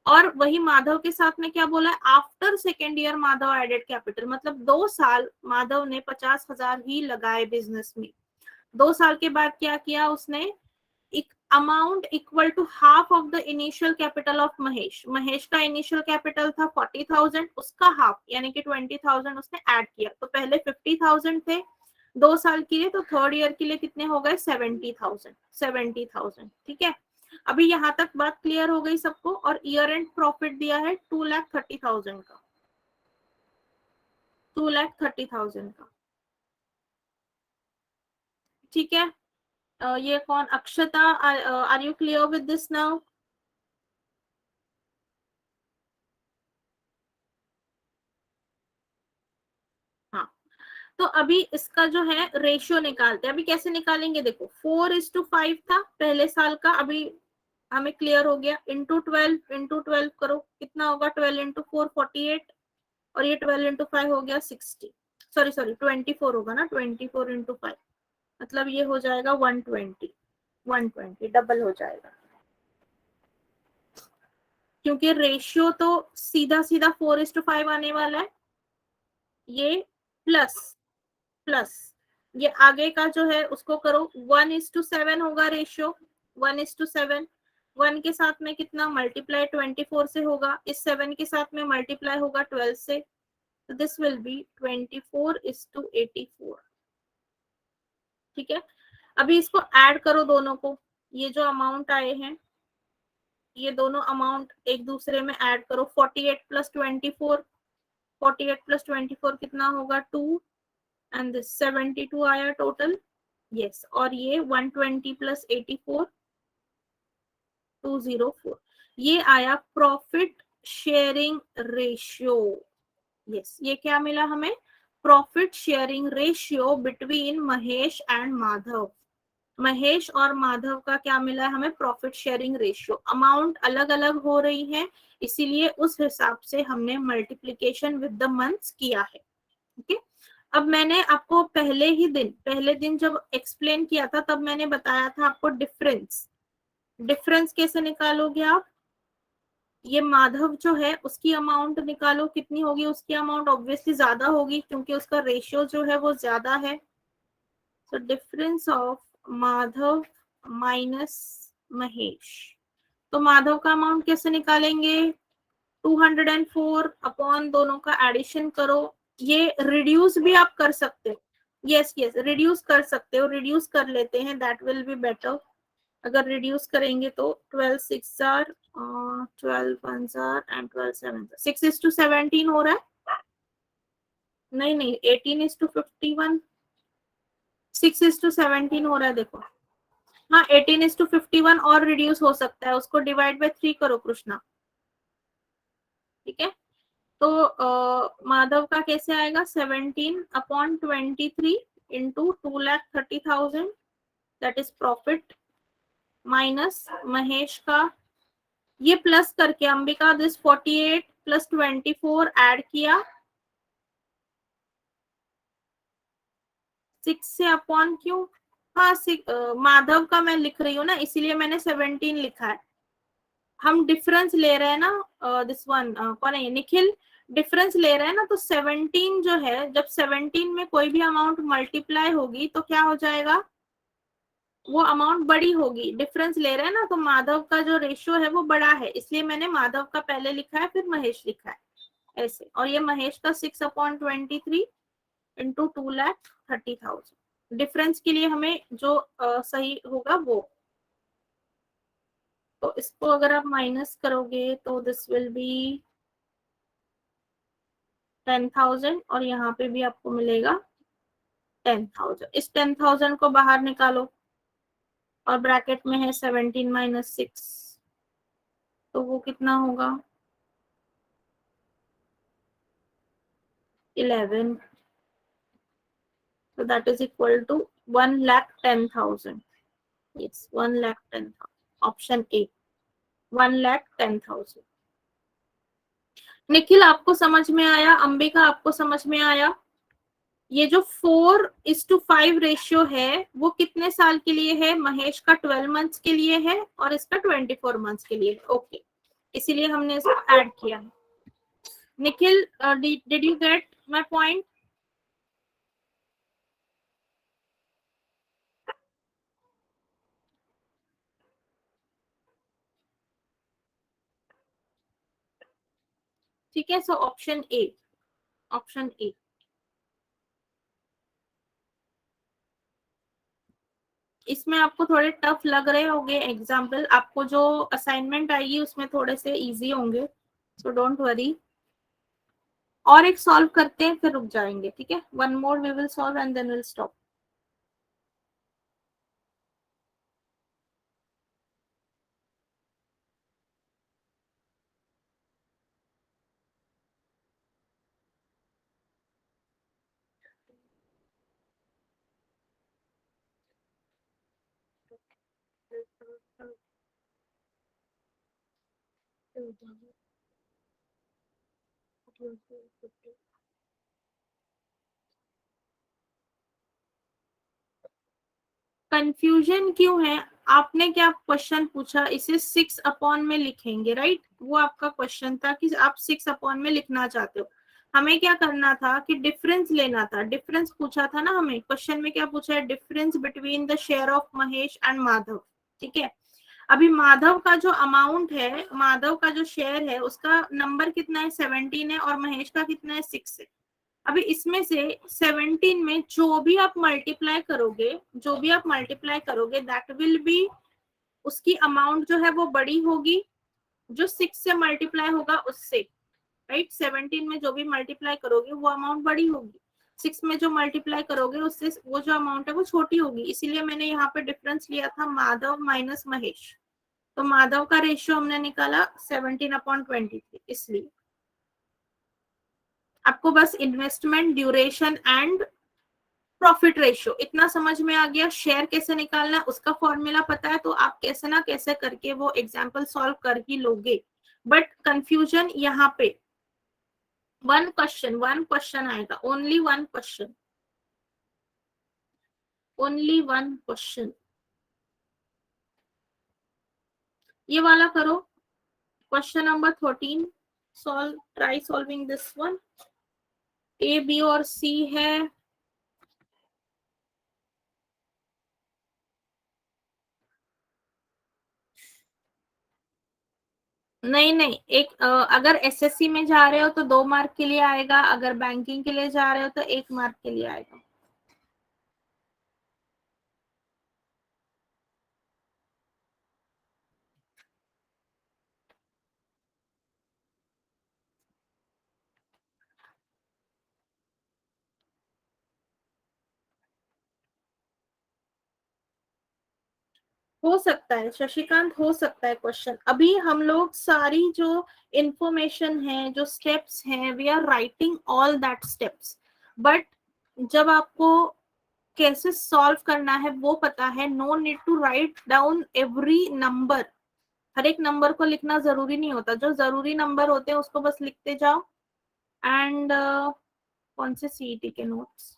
और वही माधव के साथ में क्या बोला है, after second year Madhav added capital, मतलब 2 साल माधव ने 50,000 ही लगाए बिजनेस में, 2 साल के बाद क्या किया उसने, एक amount equal to half of the initial capital of Mahesh, Mahesh का इनिशियल कैपिटल था 40,000, उसका हाफ यानी कि 20,000 उसने ऐड किया, तो पहले 50,000 थे 2 साल के लिए, तो थर्ड ईयर के लिए कितने हो गए, 70,000। ठीक है, अभी यहाँ तक बात क्लियर हो गई सबको। और ईयर एंड प्रॉफिट दिया है 2,30,000 का, 2,30,000 का। ठीक है, ये कौन, Akshata, are you clear with this now? हाँ, तो अभी इसका जो है रेशियो निकालते हैं। अभी कैसे निकालेंगे, देखो 4:5 था पहले साल का, अभी हमें क्लियर हो गया, इंटू 12 करो, कितना होगा, 12 × 4 48, और ये 12 × 5 हो गया 60, सॉरी 24 होगा ना, 24 × 5 मतलब ये हो जाएगा 120 डबल हो जाएगा, क्योंकि रेशियो तो सीधा सीधा 4:5 आने वाला है, ये प्लस प्लस ये आगे का जो है उसको करो, 1:7 होगा रेशियो, 1:7, 1 के साथ में कितना मल्टीप्लाई 24 से होगा, इस 7 के साथ में मल्टीप्लाई होगा 12 से, तो दिस विल बी 24:84। ठीक है, अभी इसको ऐड करो दोनों को, ये जो अमाउंट आए हैं ये दोनों अमाउंट एक दूसरे में ऐड करो, 48 + 24, 48 + 24 कितना होगा 2, एंड दिस 72 आया टोटल, यस, और ये 120 + 84 204, ये आया प्रॉफिट शेयरिंग रेशियो। यस, ये क्या मिला हमें, profit sharing ratio between Mahesh and Madhav, Mahesh और माधव का क्या मिला है हमें, प्रॉफिट शेयरिंग रेशियो। अमाउंट अलग अलग हो रही है, इसीलिए उस हिसाब से हमने मल्टीप्लीकेशन विद द मंथ्स किया है। ओके, अब मैंने आपको पहले दिन जब एक्सप्लेन किया था तब मैंने बताया था आपको डिफरेंस कैसे निकालोगे आप, ये माधव जो है उसकी अमाउंट निकालो, कितनी होगी उसकी अमाउंट, ऑब्वियसली ज्यादा होगी क्योंकि उसका रेशियो जो है वो ज्यादा है, तो difference of Madhav minus Mahesh, तो माधव का अमाउंट कैसे निकालेंगे, 204 अपॉन दोनों का एडिशन करो। ये रिड्यूस भी आप कर सकते हो, यस यस रिड्यूस कर सकते हो, रिड्यूस कर लेते हैं, दैट विल बी बेटर। अगर रिड्यूस करेंगे तो 12 6 जार 12 1 जार एंड 12 7 6:17 हो रहा है। नहीं नहीं 18:51, 6:17 हो रहा है देखो। हाँ 18:51 और रिड्यूस हो सकता है, उसको डिवाइड बाय 3 करो कृष्णा, ठीक है। तो माधव का कैसे आएगा, 17/23 into 2,30,000 that is profit, minus Mahesh का, ये प्लस करके अंबिका दिस 48 प्लस 24 ऐड किया, 6 से अपॉन क्यों, हाँ माधव का मैं लिख रही हूँ ना, इसीलिए मैंने 17 लिखा है। हम डिफरेंस ले रहे हैं ना, दिस वन कौन है, निखिल डिफरेंस ले रहे हैं ना, तो 17 जो है, जब 17 में कोई भी अमाउंट मल्टीप्लाई होगी तो क्या हो जाएगा, वो अमाउंट बड़ी होगी, डिफरेंस ले रहे हैं ना, तो माधव का जो रेशियो है वो बड़ा है, इसलिए मैंने माधव का पहले लिखा है फिर महेश लिखा है ऐसे। और ये महेश का 6/23 इंटू 2,30,000, डिफरेंस के लिए हमें जो सही होगा वो, तो इसको अगर आप माइनस करोगे तो दिस विल बी 10,000 और यहाँ पे भी आपको मिलेगा 10,000। इस 10,000 को बाहर निकालो और ब्रैकेट में है 17 माइनस 6, तो वो कितना होगा 11, so that is equal to 1,10,000, yes 1,10,000, option A 1,10,000। Nikhil आपको समझ में आया, अंबिका आपको समझ में आया, ये जो 4:5 रेशियो है वो कितने साल के लिए है, महेश का 12 मंथ्स के लिए है और इसका 24 मंथ्स के लिए है, ओके, इसीलिए हमने इसको ऐड किया है। Nikhil did you get my point? ठीक है, so option A, option A. इसमें आपको थोड़े टफ लग रहे होंगे एग्जाम्पल, आपको जो असाइनमेंट आएगी उसमें थोड़े से इजी होंगे, सो डोंट वरी। और एक सॉल्व करते हैं फिर रुक जाएंगे, ठीक है, one more we will solve and then will stop. Confusion क्यों है, आपने क्या क्वेश्चन पूछा, इसे 6 अपॉन में लिखेंगे राइट, वो आपका क्वेश्चन था कि आप 6 अपॉन में लिखना चाहते हो। हमें क्या करना था कि डिफरेंस लेना था, डिफरेंस पूछा था ना हमें, क्वेश्चन में क्या पूछा है, difference between the share of Mahesh and Madhav, ठीक है। अभी माधव का जो अमाउंट है, माधव का जो शेयर है उसका नंबर कितना है, 17 है, और महेश का कितना है, 6 है। अभी इसमें से 17 में जो भी आप मल्टीप्लाई करोगे, जो भी आप मल्टीप्लाई करोगे दैट विल बी, उसकी अमाउंट जो है वो बड़ी होगी जो 6 से मल्टीप्लाई होगा उससे, राइट। 17 में जो भी मल्टीप्लाई करोगे वो अमाउंट बड़ी होगी, 6 में जो मल्टीप्लाई करोगे उससे वो जो अमाउंट है वो छोटी होगी, इसीलिए मैंने यहाँ पे डिफरेंस लिया था माधव माइनस महेश। तो माधव का रेशियो हमने निकाला 17/23, इसलिए आपको बस investment duration and profit ratio इतना समझ में आ गया, शेयर कैसे निकालना है उसका फॉर्मूला पता है, तो आप कैसे ना कैसे करके वो एग्जाम्पल सॉल्व कर ही लोगे। बट कंफ्यूजन यहाँ पे, वन क्वेश्चन आएगा, only one question, only one question. ये वाला करो, question number 13, solve, try solving this one. A B और सी है, नहीं नहीं, एक अगर एसएससी में जा रहे हो तो 2 मार्क के लिए आएगा, अगर बैंकिंग के लिए जा रहे हो तो 1 मार्क के लिए आएगा। हो सकता है शशिकांत, हो सकता है क्वेश्चन। अभी हम लोग सारी जो इंफॉर्मेशन है, जो स्टेप्स हैं, we are writing all that steps, but जब आपको कैसे सॉल्व करना है वो पता है, no need to write down every number. हर एक नंबर को लिखना जरूरी नहीं होता, जो जरूरी नंबर होते हैं उसको बस लिखते जाओ। एंड कौन से सीईटी के नोट्स?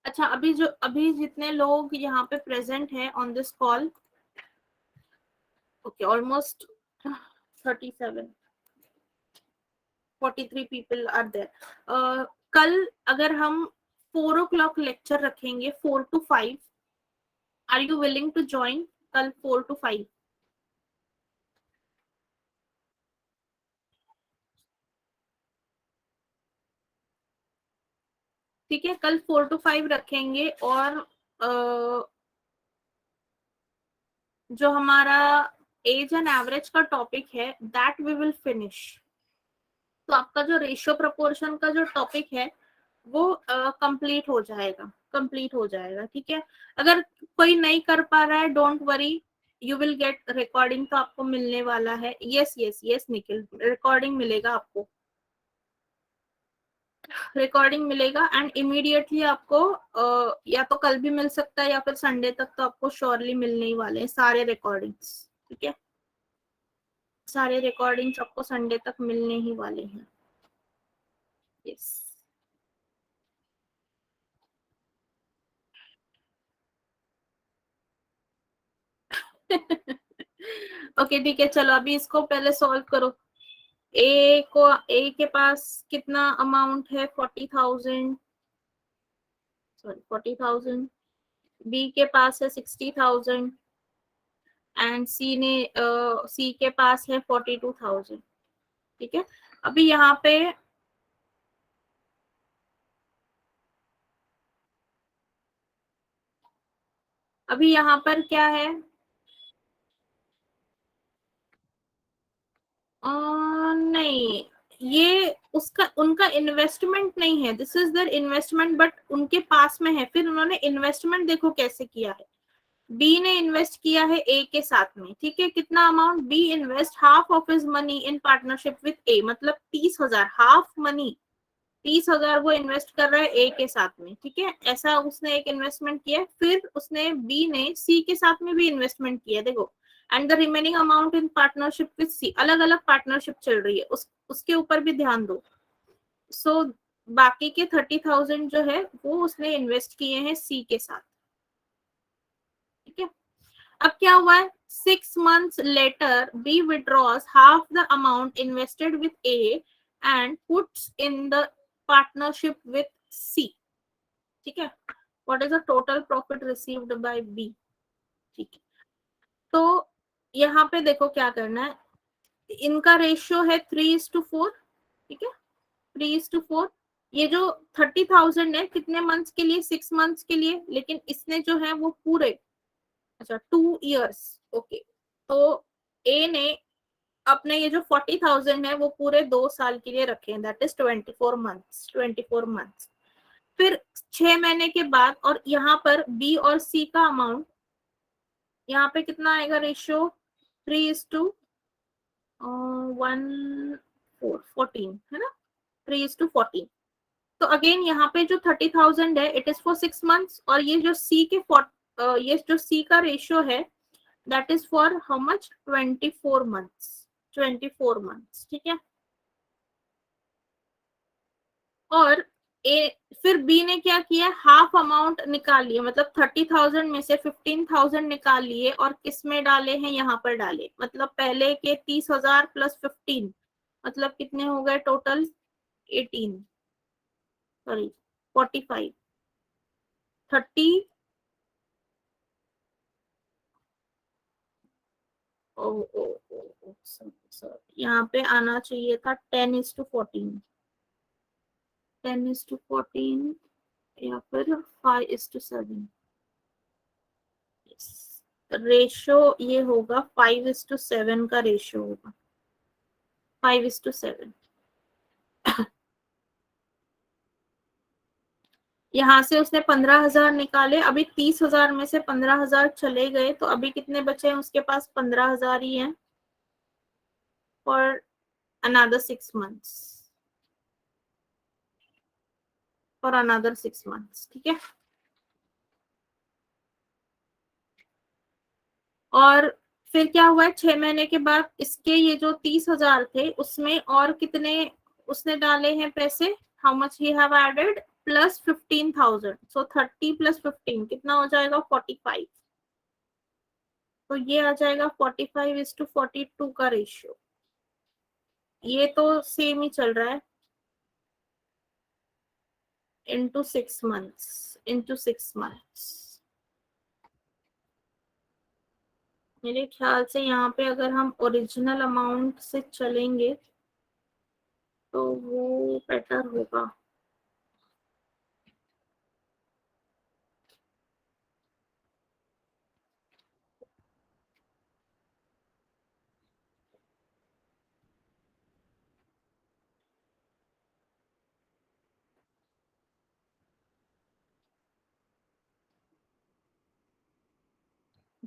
अच्छा, अभी जितने लोग यहाँ पे प्रेजेंट हैं on this call, okay, almost 37, 43 people are there. कल अगर हम 4 o'clock लेक्चर रखेंगे, 4 to 5, are you willing to join? कल 4 to 5। ठीक है, कल 4 to 5 रखेंगे, और जो हमारा एज एंड एवरेज का टॉपिक है दैट वी विल फिनिश। तो आपका जो रेशियो प्रोपोर्शन का जो टॉपिक है वो कंप्लीट हो जाएगा, कंप्लीट हो जाएगा। ठीक है, अगर कोई नहीं कर पा रहा है, don't worry, you will get recording, तो आपको मिलने वाला है। Yes yes yes Nikhil, recording मिलेगा आपको, रिकॉर्डिंग मिलेगा, एंड इमीडिएटली आपको या तो कल भी मिल सकता है या फिर संडे तक तो आपको श्योरली मिलने ही वाले हैं सारे रिकॉर्डिंग्स। ठीक है, सारे रिकॉर्डिंग्स आपको संडे तक मिलने ही वाले हैं। यस। ओके ठीक है, चलो अभी इसको पहले सॉल्व करो। ए के पास कितना अमाउंट है? 40,000, सॉरी 40,000। बी के पास है 60,000, एंड सी के पास है 42,000। ठीक है, अभी यहाँ पे पर क्या है? नहीं, ये उसका उनका इन्वेस्टमेंट नहीं है, this is their investment, but उनके पास में है। फिर उन्होंने इन्वेस्टमेंट देखो कैसे किया है। बी ने इन्वेस्ट किया है ए के साथ में। ठीक है, कितना amount? B invest half of his money in partnership with A, मतलब 30,000, हाफ मनी 30,000 वो इन्वेस्ट कर रहा है ए के साथ में। ठीक है, ऐसा उसने एक इन्वेस्टमेंट किया है। फिर उसने बी ने सी के साथ में भी इन्वेस्टमेंट किया, देखो। And the remaining amount in partnership with C, अलग अलग पार्टनरशिप चल रही है, उसके ऊपर भी ध्यान दो। सो बाकी के 30,000 जो है वो उसने इन्वेस्ट किए हैं सी के साथ। ठीक है, अब क्या हुआ है? 6 months later B withdraws half the amount invested with A and puts in the partnership with C. ठीक है, what is the total profit received by B? ठीक है, तो यहाँ पे देखो क्या करना है। इनका रेशियो है 3:4। ठीक है, 3:4। ये जो 30,000 है कितने मंथ्स के लिए? 6 months के लिए, लेकिन इसने जो है वो पूरे, अच्छा 2 years। ओके, तो ए ने अपने ये जो 40,000 है वो पूरे 2 साल के लिए रखे हैं, दैट इज 24 months, 24 months। फिर 6 महीने के बाद, और यहाँ पर बी और सी का अमाउंट, यहाँ पे कितना आएगा रेशियो? 3:1, 14 है ना, 3:14। तो अगेन यहाँ पे जो 30,000 है इट इज फॉर 6 months, और ये जो सी के ये जो सी का रेशियो है that is for how much? 24 months, 24 months। ठीक है, और ए फिर बी ने क्या किया, हाफ अमाउंट निकाल लिए, मतलब 30,000 में से 15,000 निकाल लिए और किस में डाले हैं, यहाँ पर डाले, मतलब पहले के 30,000 प्लस 15, मतलब कितने हो गए टोटल, 18, सॉरी 45, 30, ओ ओ ओ सॉरी, यहाँ पे आना चाहिए था 10:14, 10:14 या फिर 5:7, रेशो ये होगा 5:7 का रेशो होगा, 5:7। यहाँ से उसने 15,000 निकाले, अभी 30,000 में से 15,000 चले गए, तो अभी कितने बचे हैं उसके पास, 15,000 ही हैं for another 6 months, for another 6 months, ठीक है। और फिर क्या हुआ है, 6 महीने के बाद इसके ये जो 30,000 थे उसमें और कितने उसने डाले हैं पैसे, how much he have added, plus 15,000, so 30 plus 15 कितना हो जाएगा, 45, तो ये आ जाएगा 45:42 का रेशियो। ये तो सेम ही चल रहा है, इंटू 6 मंथ्स। मेरे ख्याल से यहाँ पे अगर हम ओरिजिनल अमाउंट से चलेंगे तो वो बेटर होगा।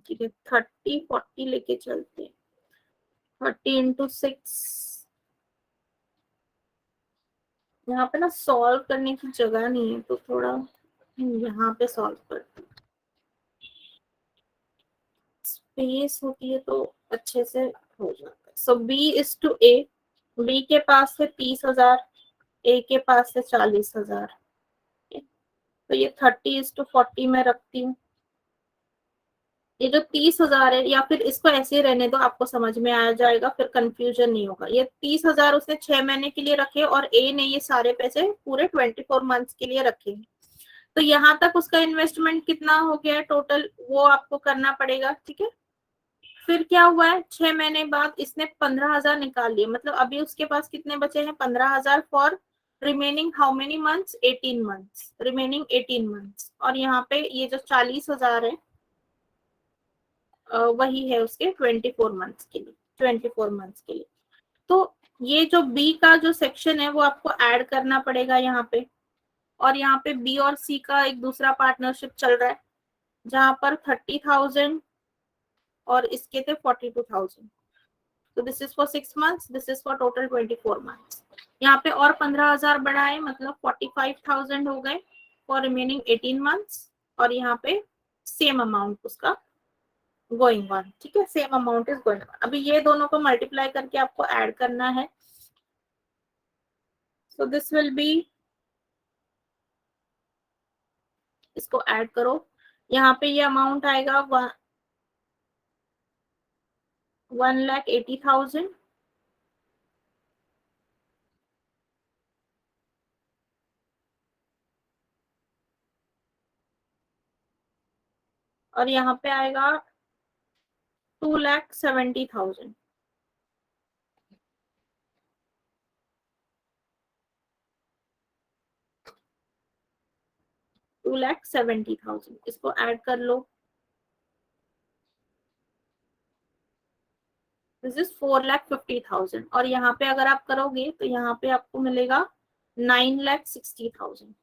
ठीक है, 30 40 लेके चलते हैं, 30 × 6, यहाँ पे ना सॉल्व करने की जगह नहीं है, तो थोड़ा यहाँ पे सॉल्व करते हैं, स्पेस होती है तो अच्छे से हो जाता है। सो B:A, बी के पास है 30,000, ए के पास है 40,000, तो ये 30:40 में रखती हूँ। ये जो 30,000 है, या फिर इसको ऐसे ही रहने दो, आपको समझ में आ जाएगा, फिर कंफ्यूजन नहीं होगा। ये 30,000 उसने 6 महीने के लिए रखे और ए ने ये सारे पैसे पूरे 24 मंथ्स के लिए रखे। तो यहाँ तक उसका इन्वेस्टमेंट कितना हो गया टोटल, वो आपको करना पड़ेगा, ठीक है। फिर क्या हुआ है, 6 महीने बाद इसने 15,000 निकाल लिए, मतलब अभी उसके पास कितने बचे हैं, 15,000 for remaining how many months, 18 months, remaining 18 months. और यहाँ पे ये जो 40,000 है वही है उसके 24 मंथ्स के लिए, 24 मंथ्स के लिए। तो ये जो बी का जो सेक्शन है वो आपको ऐड करना पड़ेगा यहाँ पे। और यहाँ पे बी और सी का एक दूसरा पार्टनरशिप चल रहा है, जहां पर 30,000 और इसके थे 42,000। तो this is for 6 months, this is for total 24 months. यहाँ पे और 15,000 बढ़ाए, मतलब 45,000 हो गए फॉर रिमेनिंग 18 मंथ्स। और यहाँ पे सेम अमाउंट उसका गोइंग ऑन, ठीक है, same amount is going on. अभी ये दोनों को मल्टीप्लाई करके आपको ऐड करना है। सो दिस विल बी, इसको ऐड करो, यहाँ पे ये अमाउंट आएगा 1,80,000। और यहाँ पे आएगा 2,70,000, 2,70,000, इसको ऐड कर लो। This is 4,50,000। और यहाँ पे अगर आप करोगे तो यहाँ पे आपको मिलेगा 9,60,000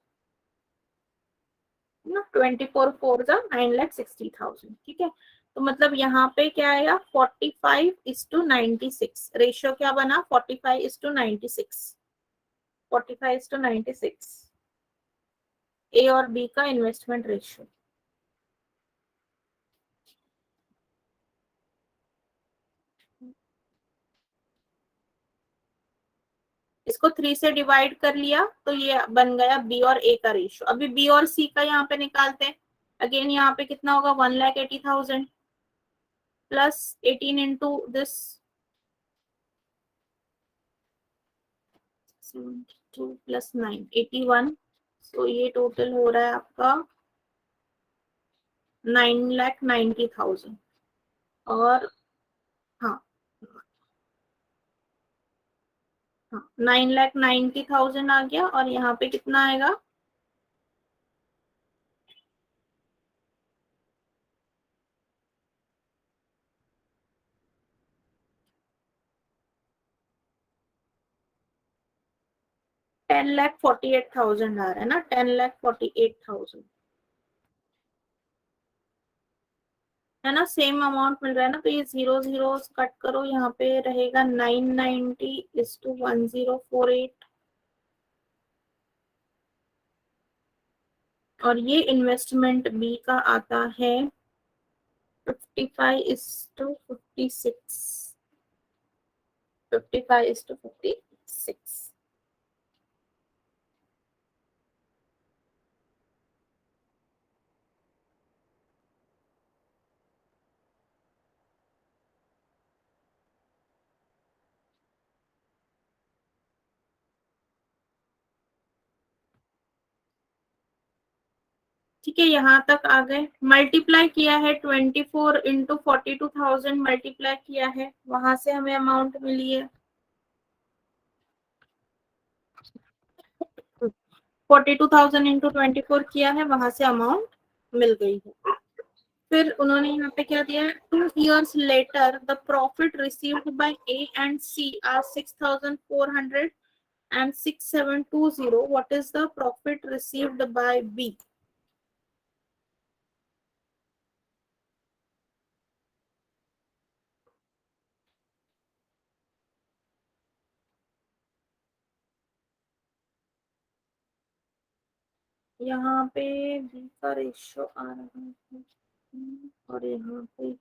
ना, 24 4 9,60,000, ठीक है। तो मतलब यहाँ पे क्या आएगा, 45:96 रेशियो क्या बना, 45:96, 45:96 ए और बी का इन्वेस्टमेंट रेशियो। इसको 3 से डिवाइड कर लिया तो ये बन गया बी और ए का रेशियो। अभी बी और सी का यहाँ पे निकालते हैं। अगेन यहाँ पे कितना होगा 1,80,000 प्लस 18 इंटू दिस 2 प्लस 9 81। तो ये टोटल हो रहा है आपका 9,90,000। और हाँ, हाँ 9,90,000 आ गया। और यहाँ पे कितना आएगा 10,48,000 आ रहा है ना, 10,48,000 है ना। सेम अमाउंट मिल रहा है ना, तो ये जीरो जीरो कट करो, यहाँ पे रहेगा 990:1048। और ये इन्वेस्टमेंट बी का आता है 55:56। 55:56। ठीक है, यहाँ तक आ गए। मल्टीप्लाई किया है 24 × 42,000 मल्टीप्लाई किया है, वहां से हमें अमाउंट मिली है 42,000 × 24 किया है, वहां से अमाउंट मिल गई है। फिर उन्होंने यहाँ पे क्या दिया है 2 years later the profit received by A and C are 6,400 and 6,720. What is the profit received by B? यहाँ पे बी का रेशियो आ रहा है और यहाँ पे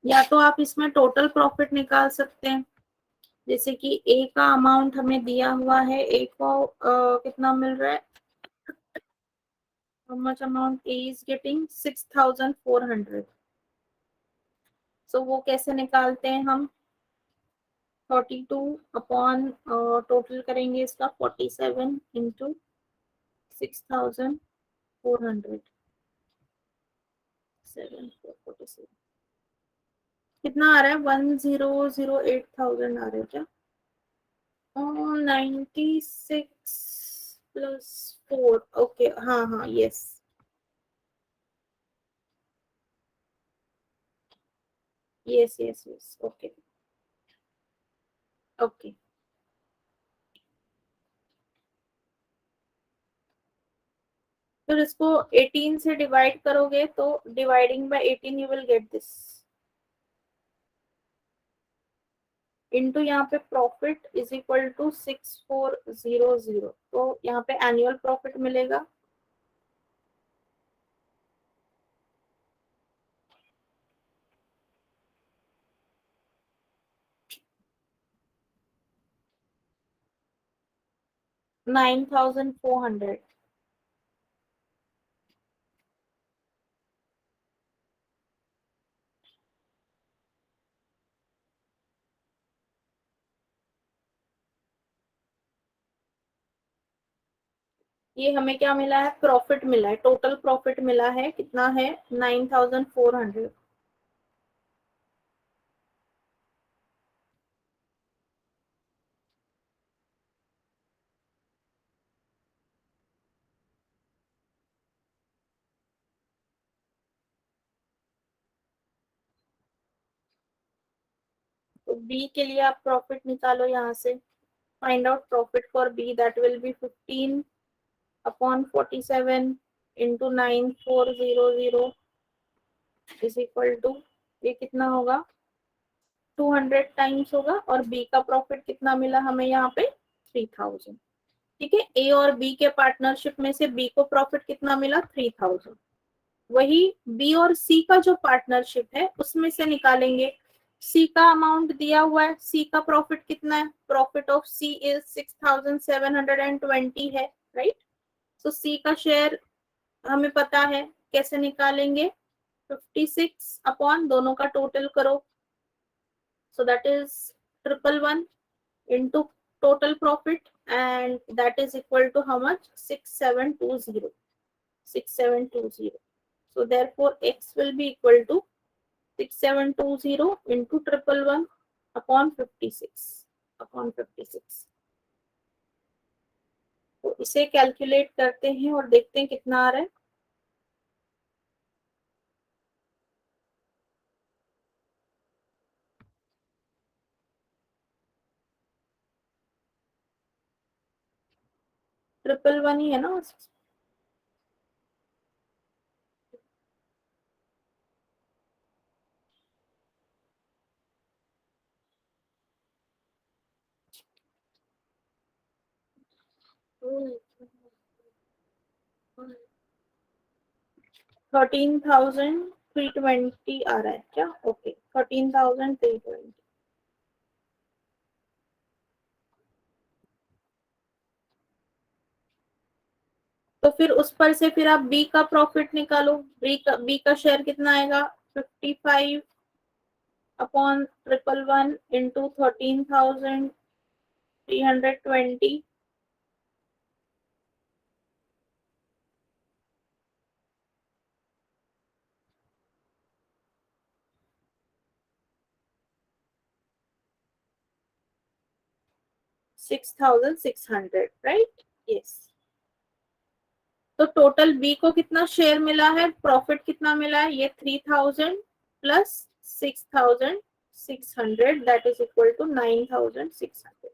या तो आप इसमें टोटल प्रॉफिट निकाल सकते हैं। जैसे कि ए का अमाउंट हमें दिया हुआ है, ए को कितना मिल रहा है, how much amount A is getting 6,400। सो वो कैसे निकालते हैं हम, 42 अपॉन टोटल करेंगे इसका 47 इंटू 6,400 7,447 कितना आ रहा है 1,008,000 आ रहा है क्या, 96+4। ओके हाँ हाँ yes yes yes yes okay okay. फिर इसको 18 से डिवाइड करोगे तो dividing by 18 you will get this into यहाँ पे प्रॉफिट इज इक्वल टू 6,400। तो यहाँ पे एनुअल प्रॉफिट मिलेगा 9,400। ये हमें क्या मिला है, प्रॉफिट मिला है, टोटल प्रॉफिट मिला है, कितना है 9,400। तो बी के लिए आप प्रॉफिट निकालो यहाँ से, find out profit for B, that will be 15/47 into 9,400 is equal to, ये कितना होगा 200 टाइम्स होगा। और बी का प्रॉफिट कितना मिला हमें यहाँ पे 3,000। ठीक है, ए और बी के पार्टनरशिप में से बी को प्रॉफिट कितना मिला, 3000। वही बी और सी का जो पार्टनरशिप है उसमें से निकालेंगे। सी का अमाउंट दिया हुआ है, सी का प्रॉफिट कितना है, प्रॉफिट ऑफ सी इज 6720 है, राइट। सो सी का शेयर हमें पता है, कैसे निकालेंगे, 56 अपॉन दोनों का टोटल करो, सो that is 111 into total profit, and that is equal to how much, 6720, 6720. So therefore x will be equal to 6720 into 111 upon 56 upon 56. तो इसे कैलकुलेट करते हैं और देखते हैं कितना आ रहा है। ट्रिपल वन ही है ना। $13,320 आ रहा है क्या, ओके, 13,320। तो फिर उस पर से फिर आप बी का प्रॉफिट निकालो, बी का शेयर कितना आएगा, 55 अपॉन 111 इंटू 13,320। 6,600, right, yes. तो टोटल बी को कितना शेयर मिला है, प्रॉफिट कितना मिला है, ये 3,000 plus 6,600, that is equal to 9,600।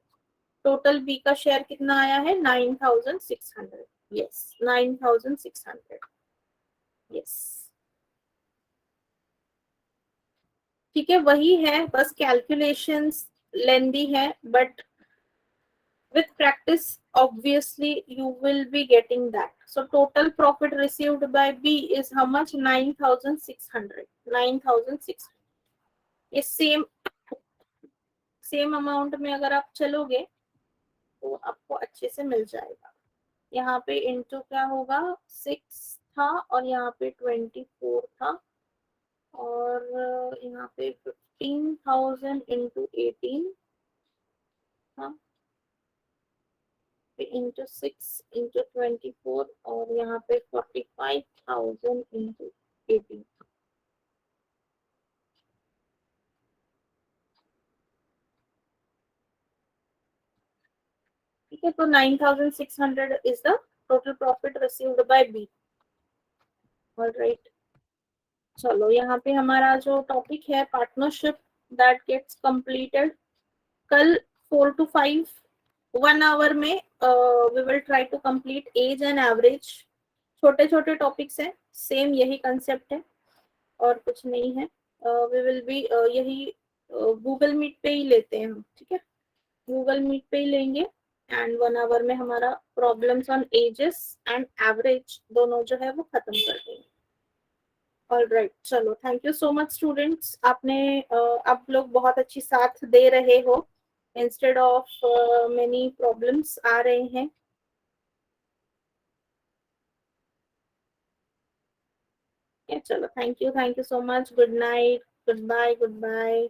Total B का शेयर कितना आया है, 9,600, यस, 9,600, यस। ठीक है, वही है, बस कैलकुलेशंस लेंदी है, but with practice obviously you will be getting that. So total profit received by B is how much, 9,600, 9,600। ये सेम अमाउंट में अगर आप चलोगे तो आपको अच्छे से मिल जाएगा। यहाँ पे इंटू क्या होगा, 6 था और यहाँ पे 24 था, और यहाँ पे 15,000 इंटू 18 था, इंटू 6 इंटू 24, और यहाँ पे 45,000 इंटू 18। ठीक है, तो 9,600 is the total profit received by B. Alright, चलो यहाँ पे हमारा जो टॉपिक है पार्टनरशिप दैट गेट्स कंप्लीटेड। कल 4 to 5 1 hour में we will try to complete age and average. छोटे छोटे टॉपिक्स हैं, सेम यही कंसेप्ट है और कुछ नहीं है। वी विल बी यही गूगल मीट पे ही लेते हैं हम, ठीक है, गूगल मीट पे ही लेंगे। एंड 1 hour में हमारा problems on ages and average दोनों जो है वो खत्म कर देंगे। ऑलराइट, चलो, thank you so much students, आपने आप लोग बहुत अच्छी साथ दे रहे हो, इंस्टेड ऑफ मेनी प्रॉब्लम्स आ रहे हैं। चलो, thank you so much, good night, goodbye, good bye.